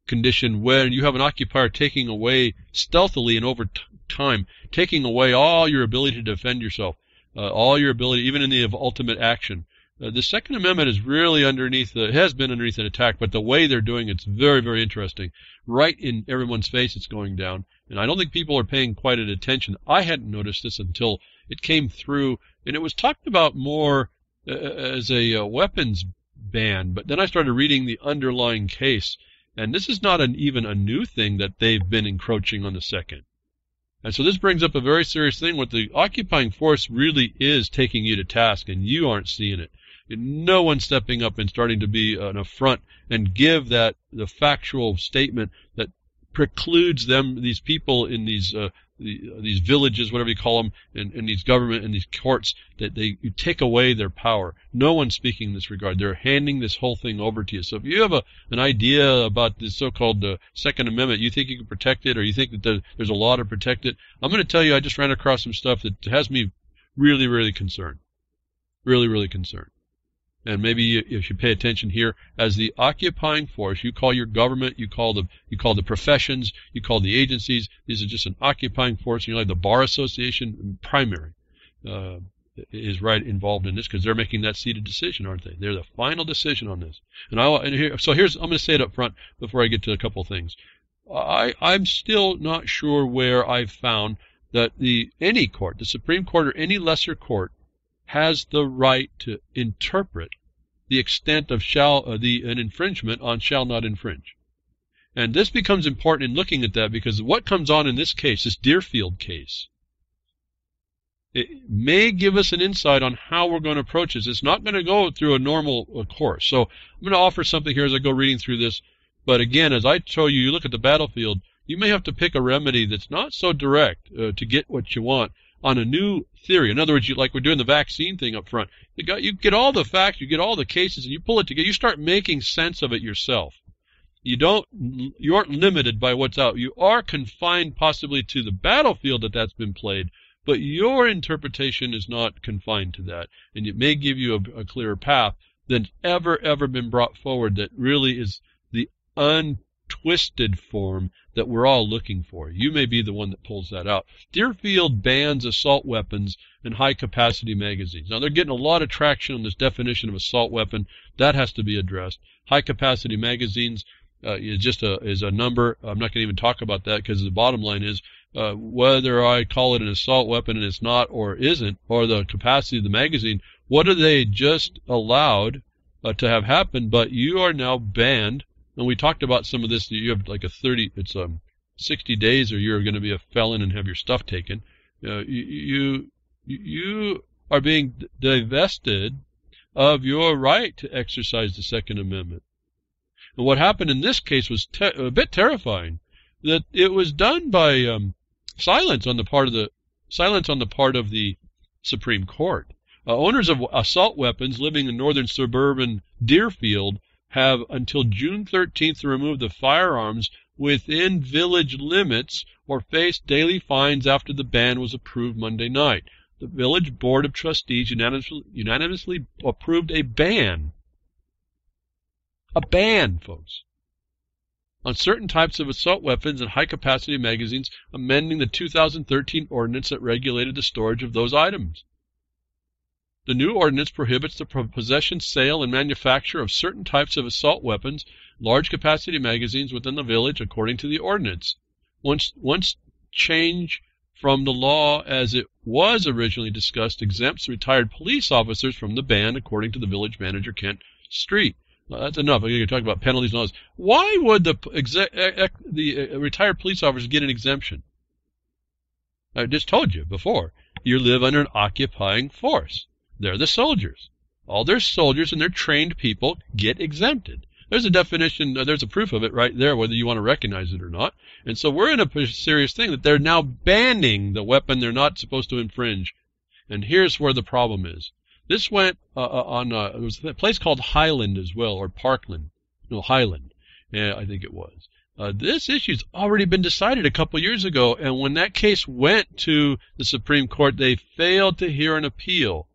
condition, when you have an occupier taking away stealthily and over time, taking away all your ability to defend yourself, all your ability, even in the ultimate action. The Second Amendment is really has been underneath an attack, but the way they're doing it's very, very interesting. Right in everyone's face it's going down, and I don't think people are paying quite attention. I hadn't noticed this until it came through, and it was talked about more as a weapons ban, but then I started reading the underlying case, and this is not even a new thing that they've been encroaching on the second. And so this brings up a very serious thing. What the occupying force really is taking you to task, and you aren't seeing it. No one's stepping up and starting to be an affront and give the factual statement that precludes these people in these villages, whatever you call them, and these government and these courts, that you take away their power. No one's speaking in this regard. They're handing this whole thing over to you. So if you have an idea about this so-called Second Amendment, you think you can protect it, or you think that there's a law to protect it, I'm going to tell you I just ran across some stuff that has me really, really concerned. Really, really concerned. And maybe you should pay attention here. As the occupying force, you call your government, you call the professions, you call the agencies. These are just an occupying force. You know, like the Bar Association, primary, is right involved in this because they're making that seated decision, aren't they? They're the final decision on this. I'm going to say it up front before I get to a couple of things. I'm still not sure where I've found that any court, the Supreme Court or any lesser court, has the right to interpret the extent of an infringement on shall not infringe. And this becomes important in looking at that, because what comes on in this case, this Deerfield case, it may give us an insight on how we're going to approach this. It's not going to go through a normal course. So I'm going to offer something here as I go reading through this. But again, as I show you, you look at the battlefield, you may have to pick a remedy that's not so direct to get what you want on a new theory. In other words, like we're doing the vaccine thing up front. You get all the facts, you get all the cases, and you pull it together. You start making sense of it yourself. You aren't limited by what's out. You are confined possibly to the battlefield that's been played, but your interpretation is not confined to that. And it may give you a clearer path than ever been brought forward that really is the untwisted form that we're all looking for. You may be the one that pulls that out. Deerfield bans assault weapons and high-capacity magazines. Now, they're getting a lot of traction on this definition of assault weapon. That has to be addressed. High-capacity magazines is a number. I'm not going to even talk about that, because the bottom line is whether I call it an assault weapon and it's not or isn't, or the capacity of the magazine, what are they just allowed to have happen, but you are now banned. And we talked about some of this. You have like 60 days, or you're going to be a felon and have your stuff taken. You are being divested of your right to exercise the Second Amendment. And what happened in this case was a bit terrifying. That it was done by silence on the part of the Supreme Court. Owners of assault weapons living in northern suburban Deerfield have until June 13th to remove the firearms within village limits or face daily fines after the ban was approved Monday night. The village board of trustees unanimously approved a ban. A ban, folks, on certain types of assault weapons and high-capacity magazines, amending the 2013 ordinance that regulated the storage of those items. The new ordinance prohibits the possession, sale, and manufacture of certain types of assault weapons, large-capacity magazines within the village according to the ordinance. Once change from the law as it was originally discussed exempts retired police officers from the ban according to the village manager, Kent Street. That's enough. You're talking about penalties and all this. Why would the retired police officers get an exemption? I just told you before. You live under an occupying force. They're the soldiers. All their soldiers and their trained people get exempted. There's a definition, there's a proof of it right there, whether you want to recognize it or not. And so we're in a serious thing that they're now banning the weapon they're not supposed to infringe. And here's where the problem is. This went there was a place called Highland as well, or Parkland. No, Highland, I think it was. This issue's already been decided a couple years ago, and when that case went to the Supreme Court, they failed to hear an appeal.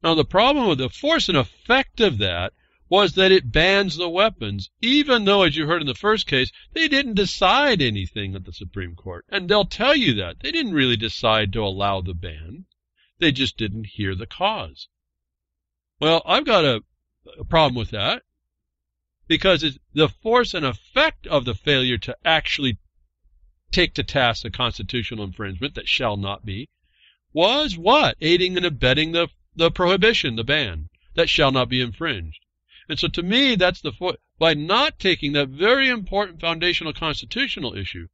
Now, the problem with the force and effect of that was that it bans the weapons, even though, as you heard in the first case, they didn't decide anything at the Supreme Court. And they'll tell you that. They didn't really decide to allow the ban. They just didn't hear the cause. Well, I've got a problem with that, because it's the force and effect of the failure to actually take to task the constitutional infringement that shall not be was what? Aiding and abetting the prohibition, the ban, that shall not be infringed. And so to me, that's by not taking that very important foundational constitutional issue,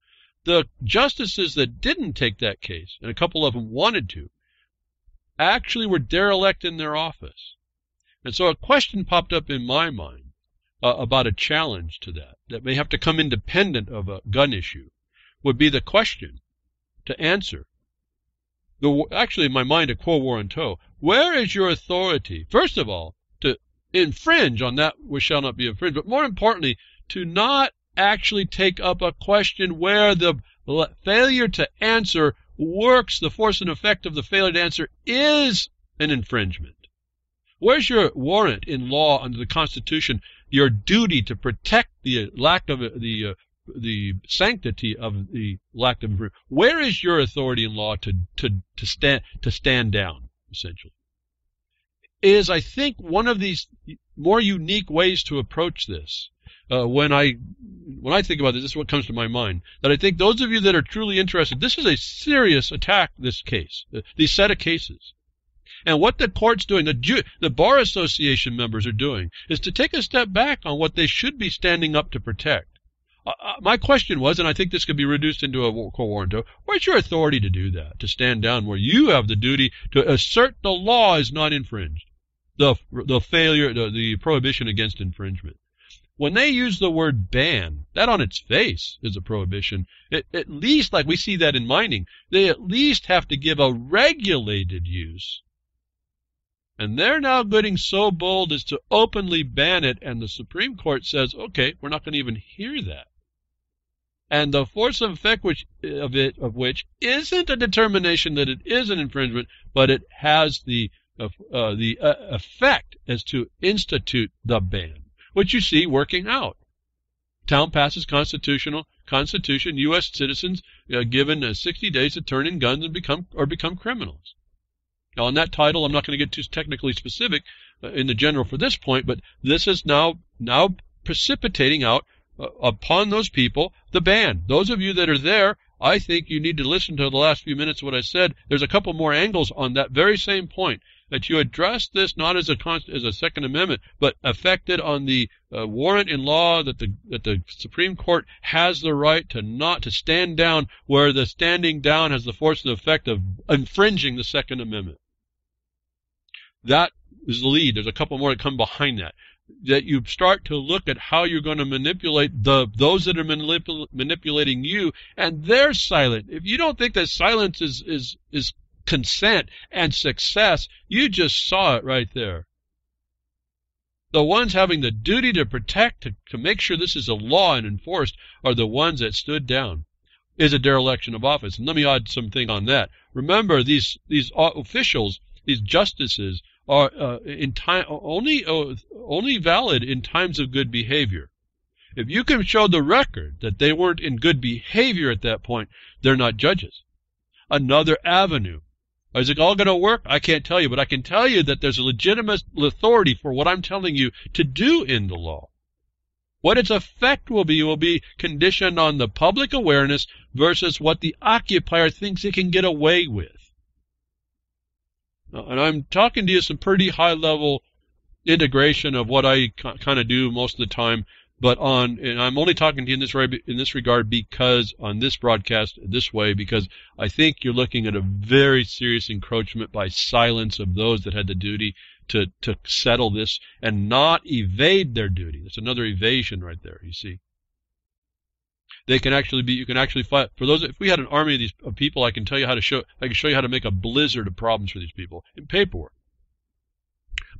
the justices that didn't take that case, and a couple of them wanted to, actually were derelict in their office. And so a question popped up in my mind about a challenge to that may have to come independent of a gun issue, would be the question to answer. Actually, in my mind, a quo warranto. Where is your authority, first of all, to infringe on that which shall not be infringed, but more importantly, to not actually take up a question where the failure to answer works, the force and effect of the failure to answer is an infringement? Where's your warrant in law under the Constitution, your duty to protect the lack of the sanctity of the lack of infringement? Where is your authority in law to stand down, essentially? Is, I think, one of these more unique ways to approach this. When I think about this is what comes to my mind. That I think those of you that are truly interested, this is a serious attack, this case, these set of cases. And what the court's doing, the Bar Association members are doing, is to take a step back on what they should be standing up to protect. My question was, and I think this could be reduced into a quo warranto, where's your authority to do that, to stand down where you have the duty to assert the law is not infringed, the failure, the prohibition against infringement? When they use the word ban, that on its face is a prohibition. At least, like we see that in mining, they at least have to give a regulated use. And they're now getting so bold as to openly ban it, and the Supreme Court says, okay, we're not going to even hear that. And the force of effect of which isn't a determination that it is an infringement, but it has the effect as to institute the ban, which you see working out. Town passes constitution, U.S. citizens given 60 days to turn in guns and become criminals. Now, on that title, I'm not going to get too technically specific in the general for this point, but this is now precipitating out upon those people the ban. Those of you that are there, I think you need to listen to the last few minutes of what I said. There's a couple more angles on that very same point, that you address this not as a Second Amendment, but affected on the warrant in law that the Supreme Court has the right to stand down where the standing down has the force and effect of infringing the Second Amendment. That is the lead. There's a couple more that come behind that. That you start to look at how you're going to manipulate those that are manipulating you, and they're silent. If you don't think that silence is consent and success, you just saw it right there. The ones having the duty to protect, to make sure this is a law and enforced, are the ones that stood down. Is a dereliction of office. And let me add something on that. Remember, these officials, these justices, are only valid in times of good behavior. If you can show the record that they weren't in good behavior at that point, they're not judges. Another avenue. Is it all going to work? I can't tell you, but I can tell you that there's a legitimate authority for what I'm telling you to do in the law. What its effect will be conditioned on the public awareness versus what the occupier thinks it can get away with. And I'm talking to you some pretty high-level integration of what I kind of do most of the time, and I'm only talking to you in this regard because on this broadcast this way, because I think you're looking at a very serious encroachment by silence of those that had the duty to settle this and not evade their duty. That's another evasion right there, you see. You can actually fight for those. If we had an army of these people, I can show you how to make a blizzard of problems for these people in paperwork.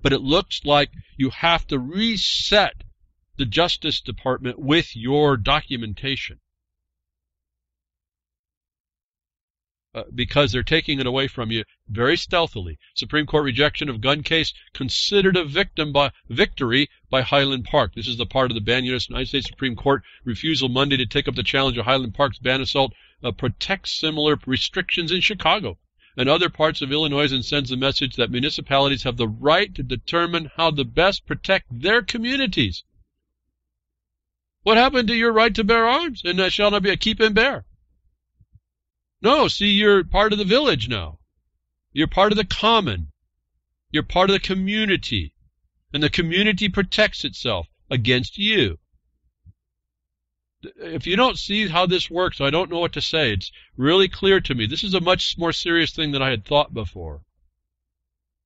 But it looks like you have to reset the Justice Department with your documentation. Because they're taking it away from you very stealthily. Supreme Court rejection of gun case considered a victory by Highland Park. This is the part of the ban. United States Supreme Court refusal Monday to take up the challenge of Highland Park's ban assault protects similar restrictions in Chicago and other parts of Illinois and sends a message that municipalities have the right to determine how to best protect their communities. What happened to your right to bear arms? And that shall not be a keep and bear. No, see, you're part of the village now. You're part of the common. You're part of the community. And the community protects itself against you. If you don't see how this works, I don't know what to say. It's really clear to me. This is a much more serious thing than I had thought before.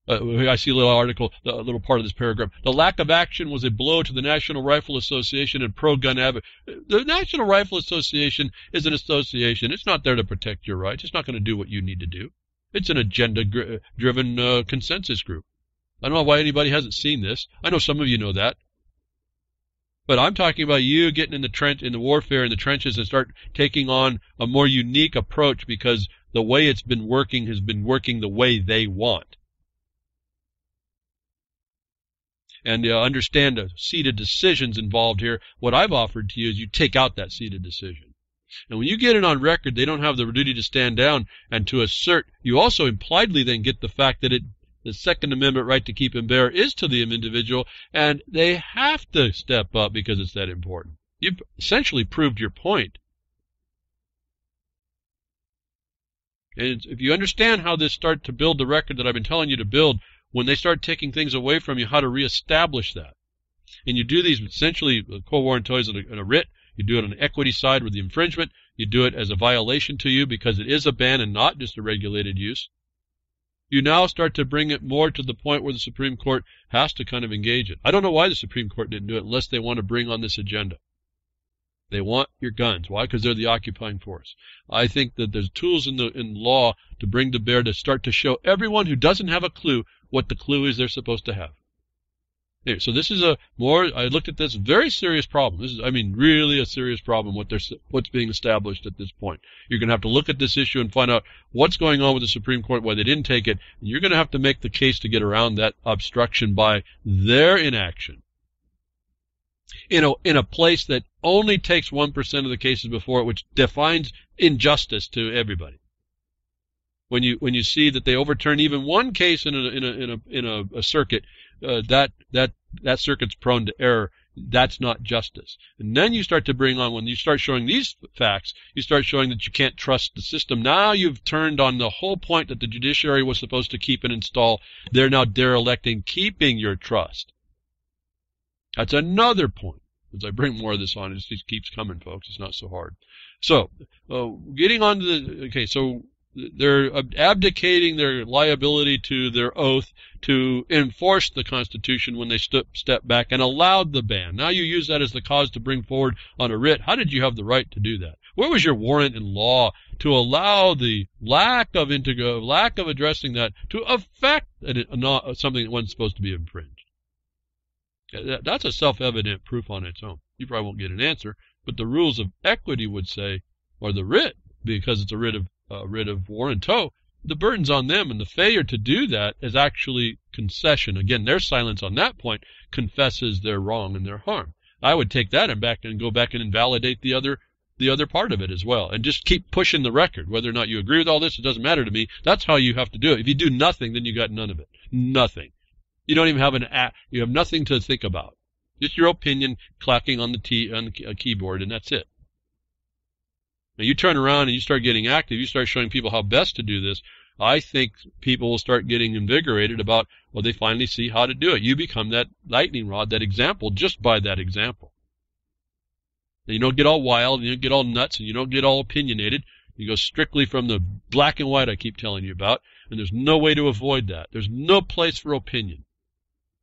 I see a little article, a little part of this paragraph. The lack of action was a blow to the National Rifle Association and pro-gun advocates. The National Rifle Association is an association. It's not there to protect your rights. It's not going to do what you need to do. It's an agenda-driven consensus group. I don't know why anybody hasn't seen this. I know some of you know that. But I'm talking about you getting in the warfare in the trenches and start taking on a more unique approach because the way it's been working has been working the way they want. And understand the seated decisions involved here. What I've offered to you is you take out that seated decision. And when you get it on record, they don't have the duty to stand down and to assert. You also impliedly then get the fact that the Second Amendment right to keep and bear is to the individual, and they have to step up because it's that important. You've essentially proved your point. And if you understand how this starts to build the record that I've been telling you to build, when they start taking things away from you, how to reestablish that. And you do these essentially, quo warranto in a writ. You do it on the equity side with the infringement. You do it as a violation to you because it is a ban and not just a regulated use. You now start to bring it more to the point where the Supreme Court has to kind of engage it. I don't know why the Supreme Court didn't do it unless they want to bring on this agenda. They want your guns. Why? Because they're the occupying force. I think that there's tools in law to bring to bear to start to show everyone who doesn't have a clue what the clue is they're supposed to have. Anyway, so this is I looked at this very serious problem. This is, really a serious problem, what's being established at this point. You're going to have to look at this issue and find out what's going on with the Supreme Court, why they didn't take it, and you're going to have to make the case to get around that obstruction by their inaction. In a place that only takes 1% of the cases before it, which defines injustice to everybody. When you see that they overturn even one case in a circuit, that circuit's prone to error. That's not justice. And then you start to bring on, when you start showing these facts, you start showing that you can't trust the system. Now you've turned on the whole point that the judiciary was supposed to keep and install. They're now derelicting keeping your trust. That's another point. As I bring more of this on, it just keeps coming, folks. It's not so hard. So, getting on to so they're abdicating their liability to their oath to enforce the Constitution when they step back and allowed the ban. Now you use that as the cause to bring forward on a writ. How did you have the right to do that? Where was your warrant in law to allow the lack of addressing that to affect something that wasn't supposed to be infringed? That's a self-evident proof on its own. You probably won't get an answer, but the rules of equity would say, or the writ, because it's a writ of war and tow, the burden's on them, and the failure to do that is actually concession. Again, their silence on that point confesses their wrong and their harm. I would take that and go back and invalidate the other part of it as well, and just keep pushing the record. Whether or not you agree with all this, it doesn't matter to me. That's how you have to do it. If you do nothing, then you got none of it. Nothing. You don't even have you have nothing to think about. Just your opinion clacking on the keyboard, and that's it. Now you turn around and you start getting active. You start showing people how best to do this. I think people will start getting invigorated about, well, they finally see how to do it. You become that lightning rod, that example, just by that example. And you don't get all wild, and you don't get all nuts, and you don't get all opinionated. You go strictly from the black and white I keep telling you about, and there's no way to avoid that. There's no place for opinion.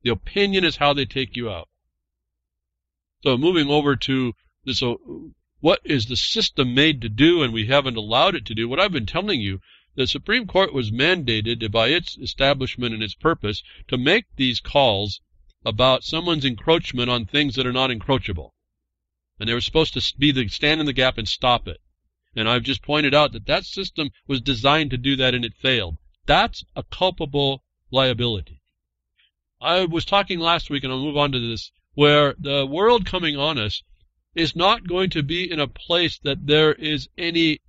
The opinion is how they take you out. So moving over to this, what is the system made to do, and we haven't allowed it to do? What I've been telling you, the Supreme Court was mandated by its establishment and its purpose to make these calls about someone's encroachment on things that are not encroachable. And they were supposed to stand in the gap and stop it. And I've just pointed out that system was designed to do that, and it failed. That's a culpable liability. I was talking last week, and I'll move on to this, where the world coming on us is not going to be in a place that there is any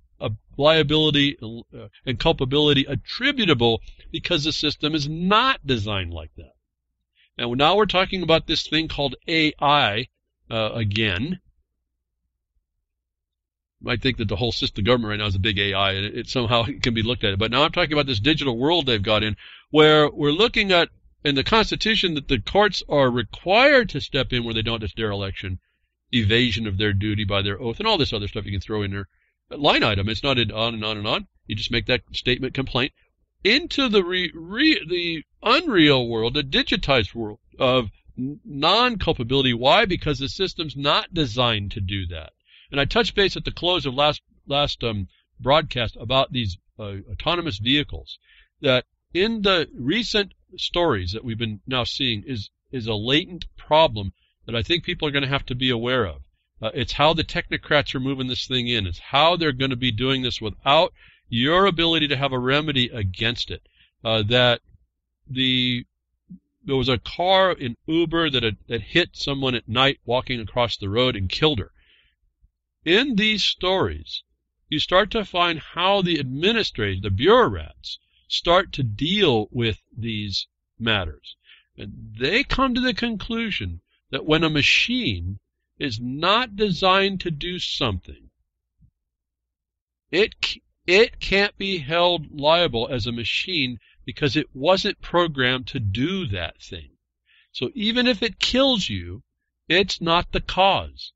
liability and culpability attributable, because the system is not designed like that. And now we're talking about this thing called AI again. You might think that the whole system, the government right now is a big AI, and it somehow can be looked at. But now I'm talking about this digital world they've got in, where we're looking at in the Constitution that the courts are required to step in where they don't. It's dereliction, evasion of their duty by their oath, and all this other stuff you can throw in there. Line item. It's not on and on and on. You just make that statement, complaint, into the unreal world, the digitized world of non-culpability. Why? Because the system's not designed to do that. And I touched base at the close of last broadcast about these autonomous vehicles, that in the recent stories that we've been now seeing is a latent problem that I think people are going to have to be aware of. It's how the technocrats are moving this thing in. It's how they're going to be doing this without your ability to have a remedy against it. There was a car in Uber that hit someone at night walking across the road and killed her. In these stories, you start to find how the administrators, the bureaucrats, start to deal with these matters. And they come to the conclusion that when a machine is not designed to do something, it can't be held liable as a machine because it wasn't programmed to do that thing. So even if it kills you, it's not the cause.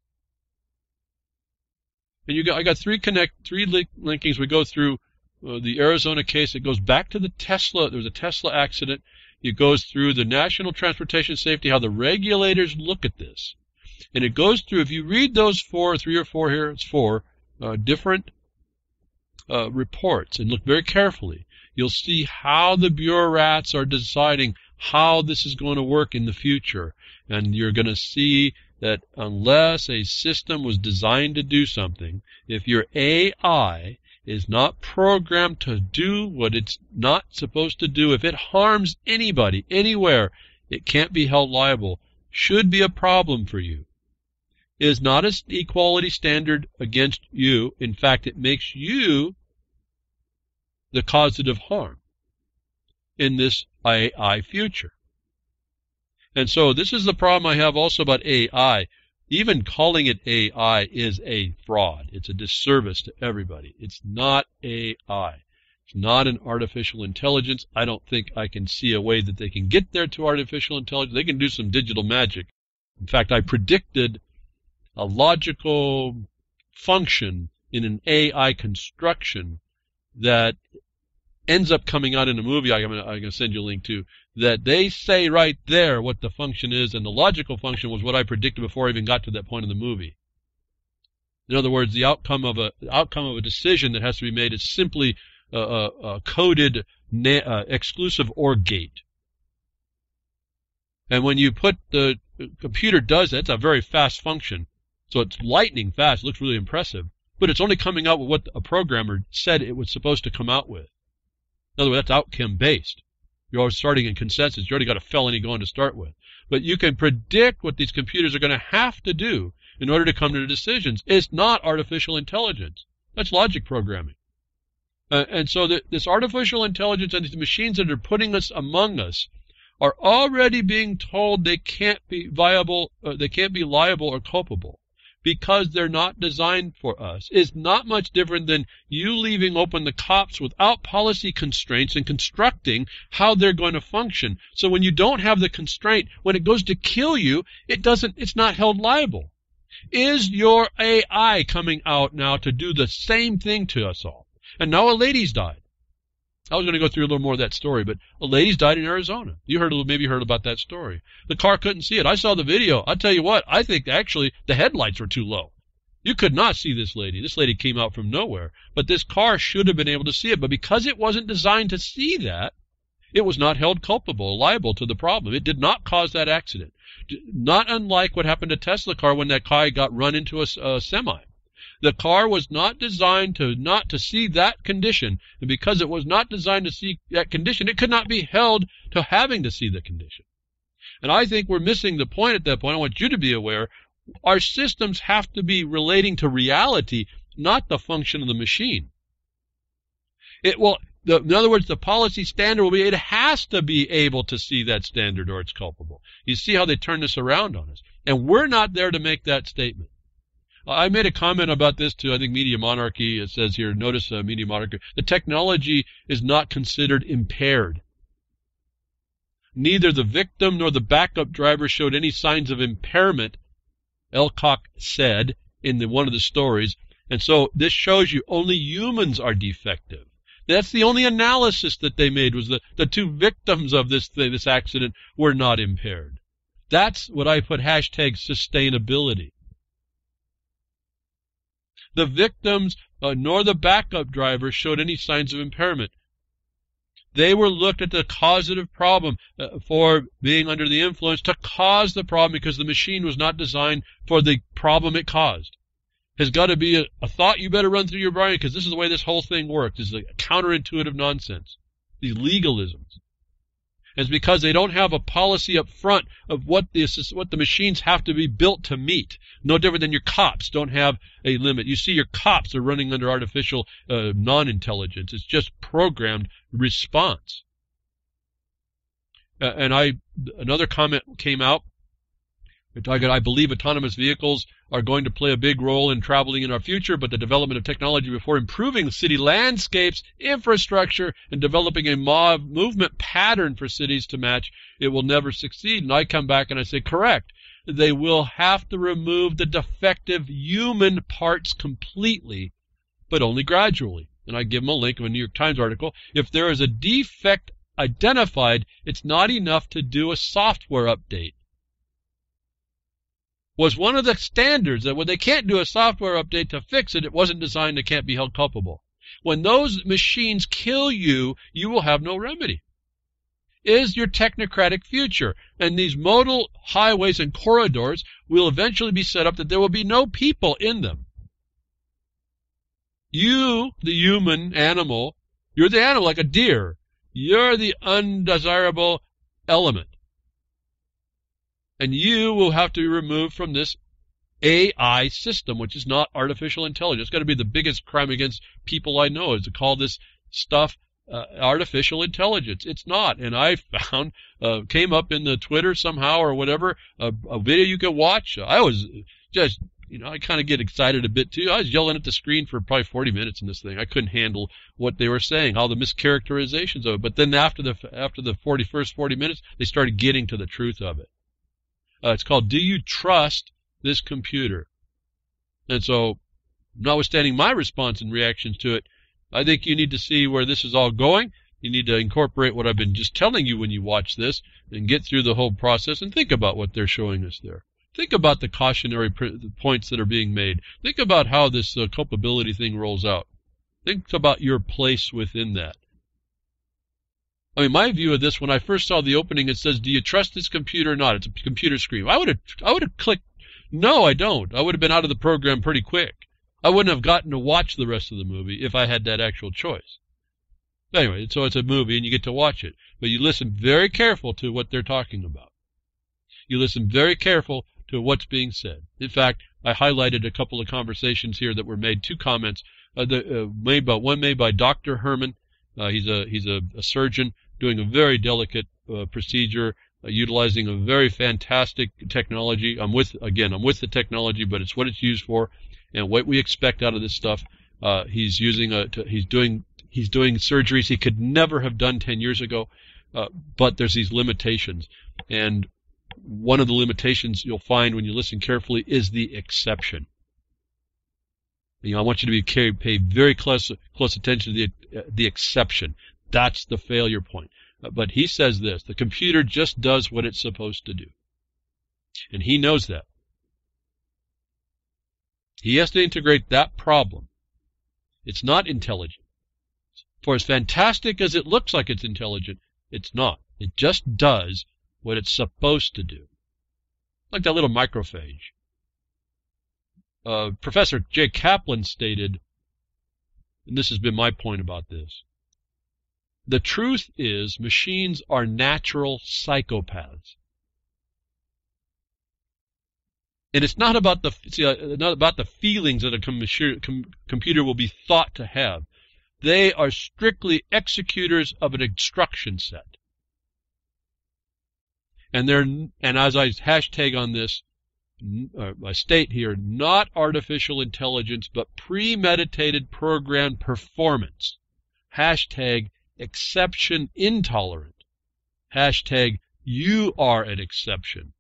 And I got three linkings. We go through the Arizona case. It goes back to the Tesla. There was a Tesla accident. It goes through the National Transportation Safety, how the regulators look at this. And it goes through, if you read those three or four here, it's four different reports, and look very carefully, you'll see how the bureaucrats are deciding how this is going to work in the future. And you're going to see that unless a system was designed to do something, if your AI is not programmed to do what it's not supposed to do, if it harms anybody, anywhere, it can't be held liable. Should be a problem for you. It is not an equality standard against you. In fact, it makes you the causative harm in this AI future. And so this is the problem I have also about AI. Even calling it AI is a fraud. It's a disservice to everybody. It's not AI. It's not an artificial intelligence. I don't think I can see a way that they can get there to artificial intelligence. They can do some digital magic. In fact, I predicted a logical function in an AI construction that ends up coming out in a movie I'm going to send you a link to, that they say right there what the function is, and the logical function was what I predicted before I even got to that point in the movie. In other words, the outcome of a decision that has to be made is simply a coded exclusive OR gate. And when you put the computer does that, it's a very fast function. So it's lightning fast, it looks really impressive, but it's only coming out with what a programmer said it was supposed to come out with. In other words, that's outcome based. You're always starting in consensus. You already got a felony going to start with. but you can predict what these computers are going to have to do in order to come to decisions. It's not artificial intelligence. That's logic programming. And so this artificial intelligence and these machines that are putting us among us are already being told they can't be viable, they can't be liable or culpable because they're not designed for us. It's not much different than you leaving open the cops without policy constraints and constructing how they're going to function. So when you don't have the constraint, when it goes to kill you, it's not held liable. Is your AI coming out now to do the same thing to us all? And now a lady's died. I was going to go through a little more of that story, but a lady's died in Arizona. Maybe you heard about that story. The car couldn't see it. I saw the video. I'll tell you what, I think actually the headlights were too low. You could not see this lady. This lady came out from nowhere. But this car should have been able to see it. But because it wasn't designed to see that, it was not held culpable, liable to the problem. It did not cause that accident. Not unlike what happened to Tesla car when that guy got run into a semi. The car was not designed to see that condition, and because it was not designed to see that condition, it could not be held to having to see the condition. And I think we're missing the point at that point. I want you to be aware. Our systems have to be relating to reality, not the function of the machine. In other words, the policy standard will be, it has to be able to see that standard or it's culpable. You see how they turn this around on us. And we're not there to make that statement. I made a comment about this to, I think, Media Monarchy. It says here, notice Media Monarchy. The technology is not considered impaired. Neither the victim nor the backup driver showed any signs of impairment, Elcock said in one of the stories. And so this shows you only humans are defective. That's the only analysis that they made, was the two victims of this accident were not impaired. That's what I put hashtag sustainability. The victims nor the backup driver showed any signs of impairment. They were looked at the causative problem for being under the influence to cause the problem because the machine was not designed for the problem it caused. Has got to be a thought you better run through your brain because this is the way this whole thing works. It's a counterintuitive nonsense. These legalisms. It's because they don't have a policy up front of what the machines have to be built to meet. No different than your cops don't have a limit. You see your cops are running under artificial non-intelligence. It's just programmed response. Another comment came out. I believe autonomous vehicles are going to play a big role in traveling in our future, but the development of technology before improving city landscapes, infrastructure, and developing a movement pattern for cities to match, it will never succeed. And I come back and I say, correct. They will have to remove the defective human parts completely, but only gradually. And I give them a link of a New York Times article. If there is a defect identified, it's not enough to do a software update. Was one of the standards that when they can't do a software update to fix it, it wasn't designed, it can't be held culpable. When those machines kill you, you will have no remedy. Is your technocratic future. And these modal highways and corridors will eventually be set up that there will be no people in them. You, the human animal, you're the animal like a deer. You're the undesirable element. And you will have to be removed from this AI system, which is not artificial intelligence. It's got to be the biggest crime against people I know, is to call this stuff artificial intelligence. It's not. And I found, came up in the Twitter somehow or whatever, a video you could watch. I was just, I kind of get excited a bit too. I was yelling at the screen for probably 40 minutes in this thing. I couldn't handle what they were saying, all the mischaracterizations of it. But then after the first 40 minutes, they started getting to the truth of it. It's called, Do You Trust This Computer? And so, notwithstanding my response and reactions to it, I think you need to see where this is all going. You need to incorporate what I've been just telling you when you watch this and get through the whole process and think about what they're showing us there. Think about the cautionary points that are being made. Think about how this culpability thing rolls out. Think about your place within that. I mean, my view of this, when I first saw the opening, it says, do you trust this computer or not? It's a computer screen. I would have clicked, no, I don't. I would have been out of the program pretty quick. I wouldn't have gotten to watch the rest of the movie if I had that actual choice. Anyway, so it's a movie and you get to watch it. But you listen very careful to what they're talking about. You listen very careful to what's being said. In fact, I highlighted a couple of conversations here that were made, two comments, one made by Dr. Herman. He's a surgeon doing a very delicate procedure, utilizing a very fantastic technology. I'm with the technology, but it's what it's used for and what we expect out of this stuff. He's doing surgeries he could never have done 10 years ago, but there's these limitations. And one of the limitations you'll find when you listen carefully is the exception. I want you to pay very close attention to the exception. That's the failure point. But he says this: the computer just does what it's supposed to do, and he knows that. He has to integrate that problem. It's not intelligent. For as fantastic as it looks like it's intelligent, it's not. It just does what it's supposed to do. Like that little microphage. Professor Jay Kaplan stated, and this has been my point about this, the truth is machines are natural psychopaths. And it's not about the feelings that a computer will be thought to have. They are strictly executors of an instruction set. And as I hashtag on this, I state here, not artificial intelligence, but premeditated programmed performance. Hashtag exception intolerant. Hashtag you are an exception.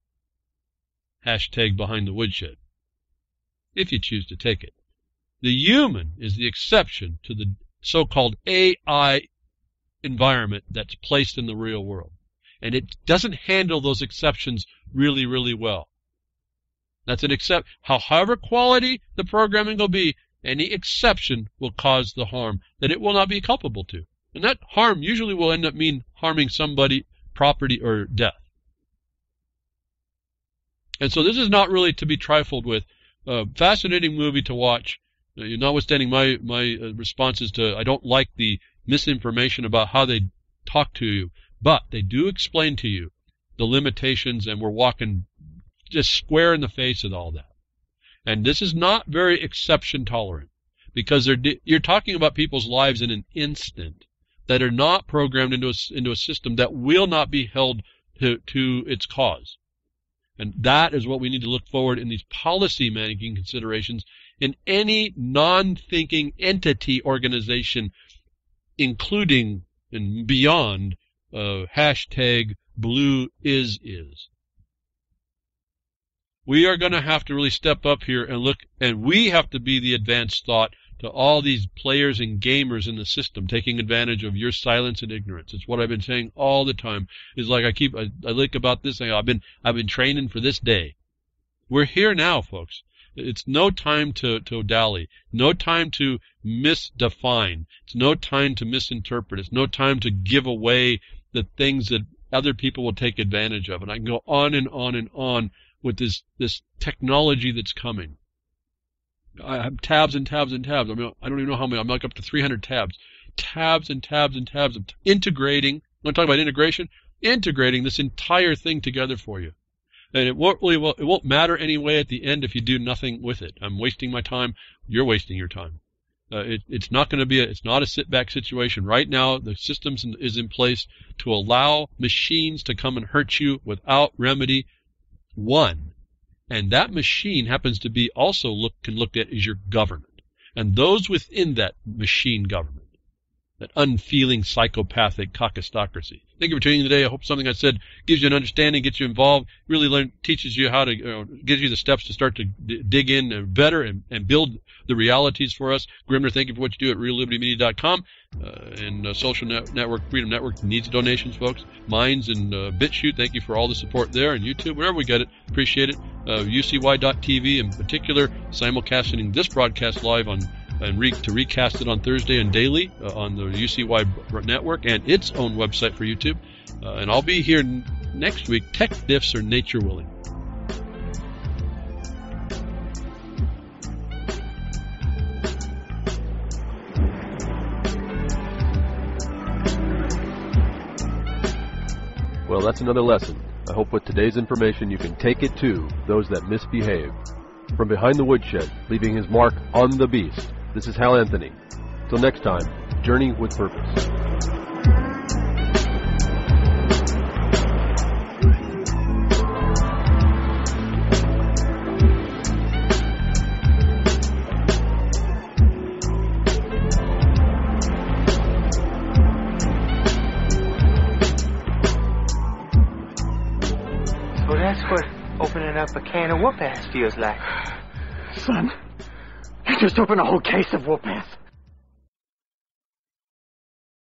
Hashtag behind the woodshed, if you choose to take it. The human is the exception to the so-called AI environment that's placed in the real world. And it doesn't handle those exceptions really, really well. That's an however quality the programming will be, any exception will cause the harm that it will not be culpable to. And that harm usually will end up harming somebody, property, or death. And so this is not really to be trifled with. Fascinating movie to watch. Notwithstanding my responses to, I don't like the misinformation about how they talk to you, but they do explain to you the limitations, and we're walking just square in the face of all that. And this is not very exception tolerant, because you're talking about people's lives in an instant that are not programmed into a system that will not be held to its cause. And that is what we need to look forward in these policy making considerations in any non-thinking entity organization, including and beyond hashtag blue is. We are going to have to really step up here and look, and we have to be the advanced thought to all these players and gamers in the system taking advantage of your silence and ignorance. It's what I've been saying all the time. It's like I think about this thing. I've been training for this day. We're here now, folks. It's no time to dally. No time to misdefine. It's no time to misinterpret. It's no time to give away the things that other people will take advantage of. And I can go on and on and on with this technology that's coming. I have tabs and tabs and tabs. I don't even know how many. I'm like up to 300 tabs. Tabs and tabs and tabs of integrating. I'm talking about integration. Integrating this entire thing together for you. And it won't matter anyway at the end if you do nothing with it. I'm wasting my time. You're wasting your time. It's not going to be it's not a sit-back situation. Right now, the system is in place to allow machines to come and hurt you without remedy. One. And that machine happens to be also can look at as your government. And those within that machine government, that unfeeling psychopathic caucustocracy. Thank you for tuning in today. I hope something I said gives you an understanding, gets you involved, really teaches you how to, gives you the steps to start to dig in better and build the realities for us. Grimner, thank you for what you do at reallibertymedia.com. And Social Network, Freedom Network needs donations, folks. Minds and BitChute, thank you for all the support there, and YouTube, wherever we get it. Appreciate it. UCY.tv in particular, simulcasting this broadcast live on to recast it on Thursday and daily on the UCY network and its own website for YouTube. And I'll be here next week, tech diffs or nature willing. Well, that's another lesson. I hope with today's information you can take it to those that misbehave. From behind the woodshed, leaving his mark on the beast, this is Hal Anthony. Till next time, journey with purpose. So that's what opening up a can of whoop-ass feels like. Son, you just opened a whole case of whoop-ass.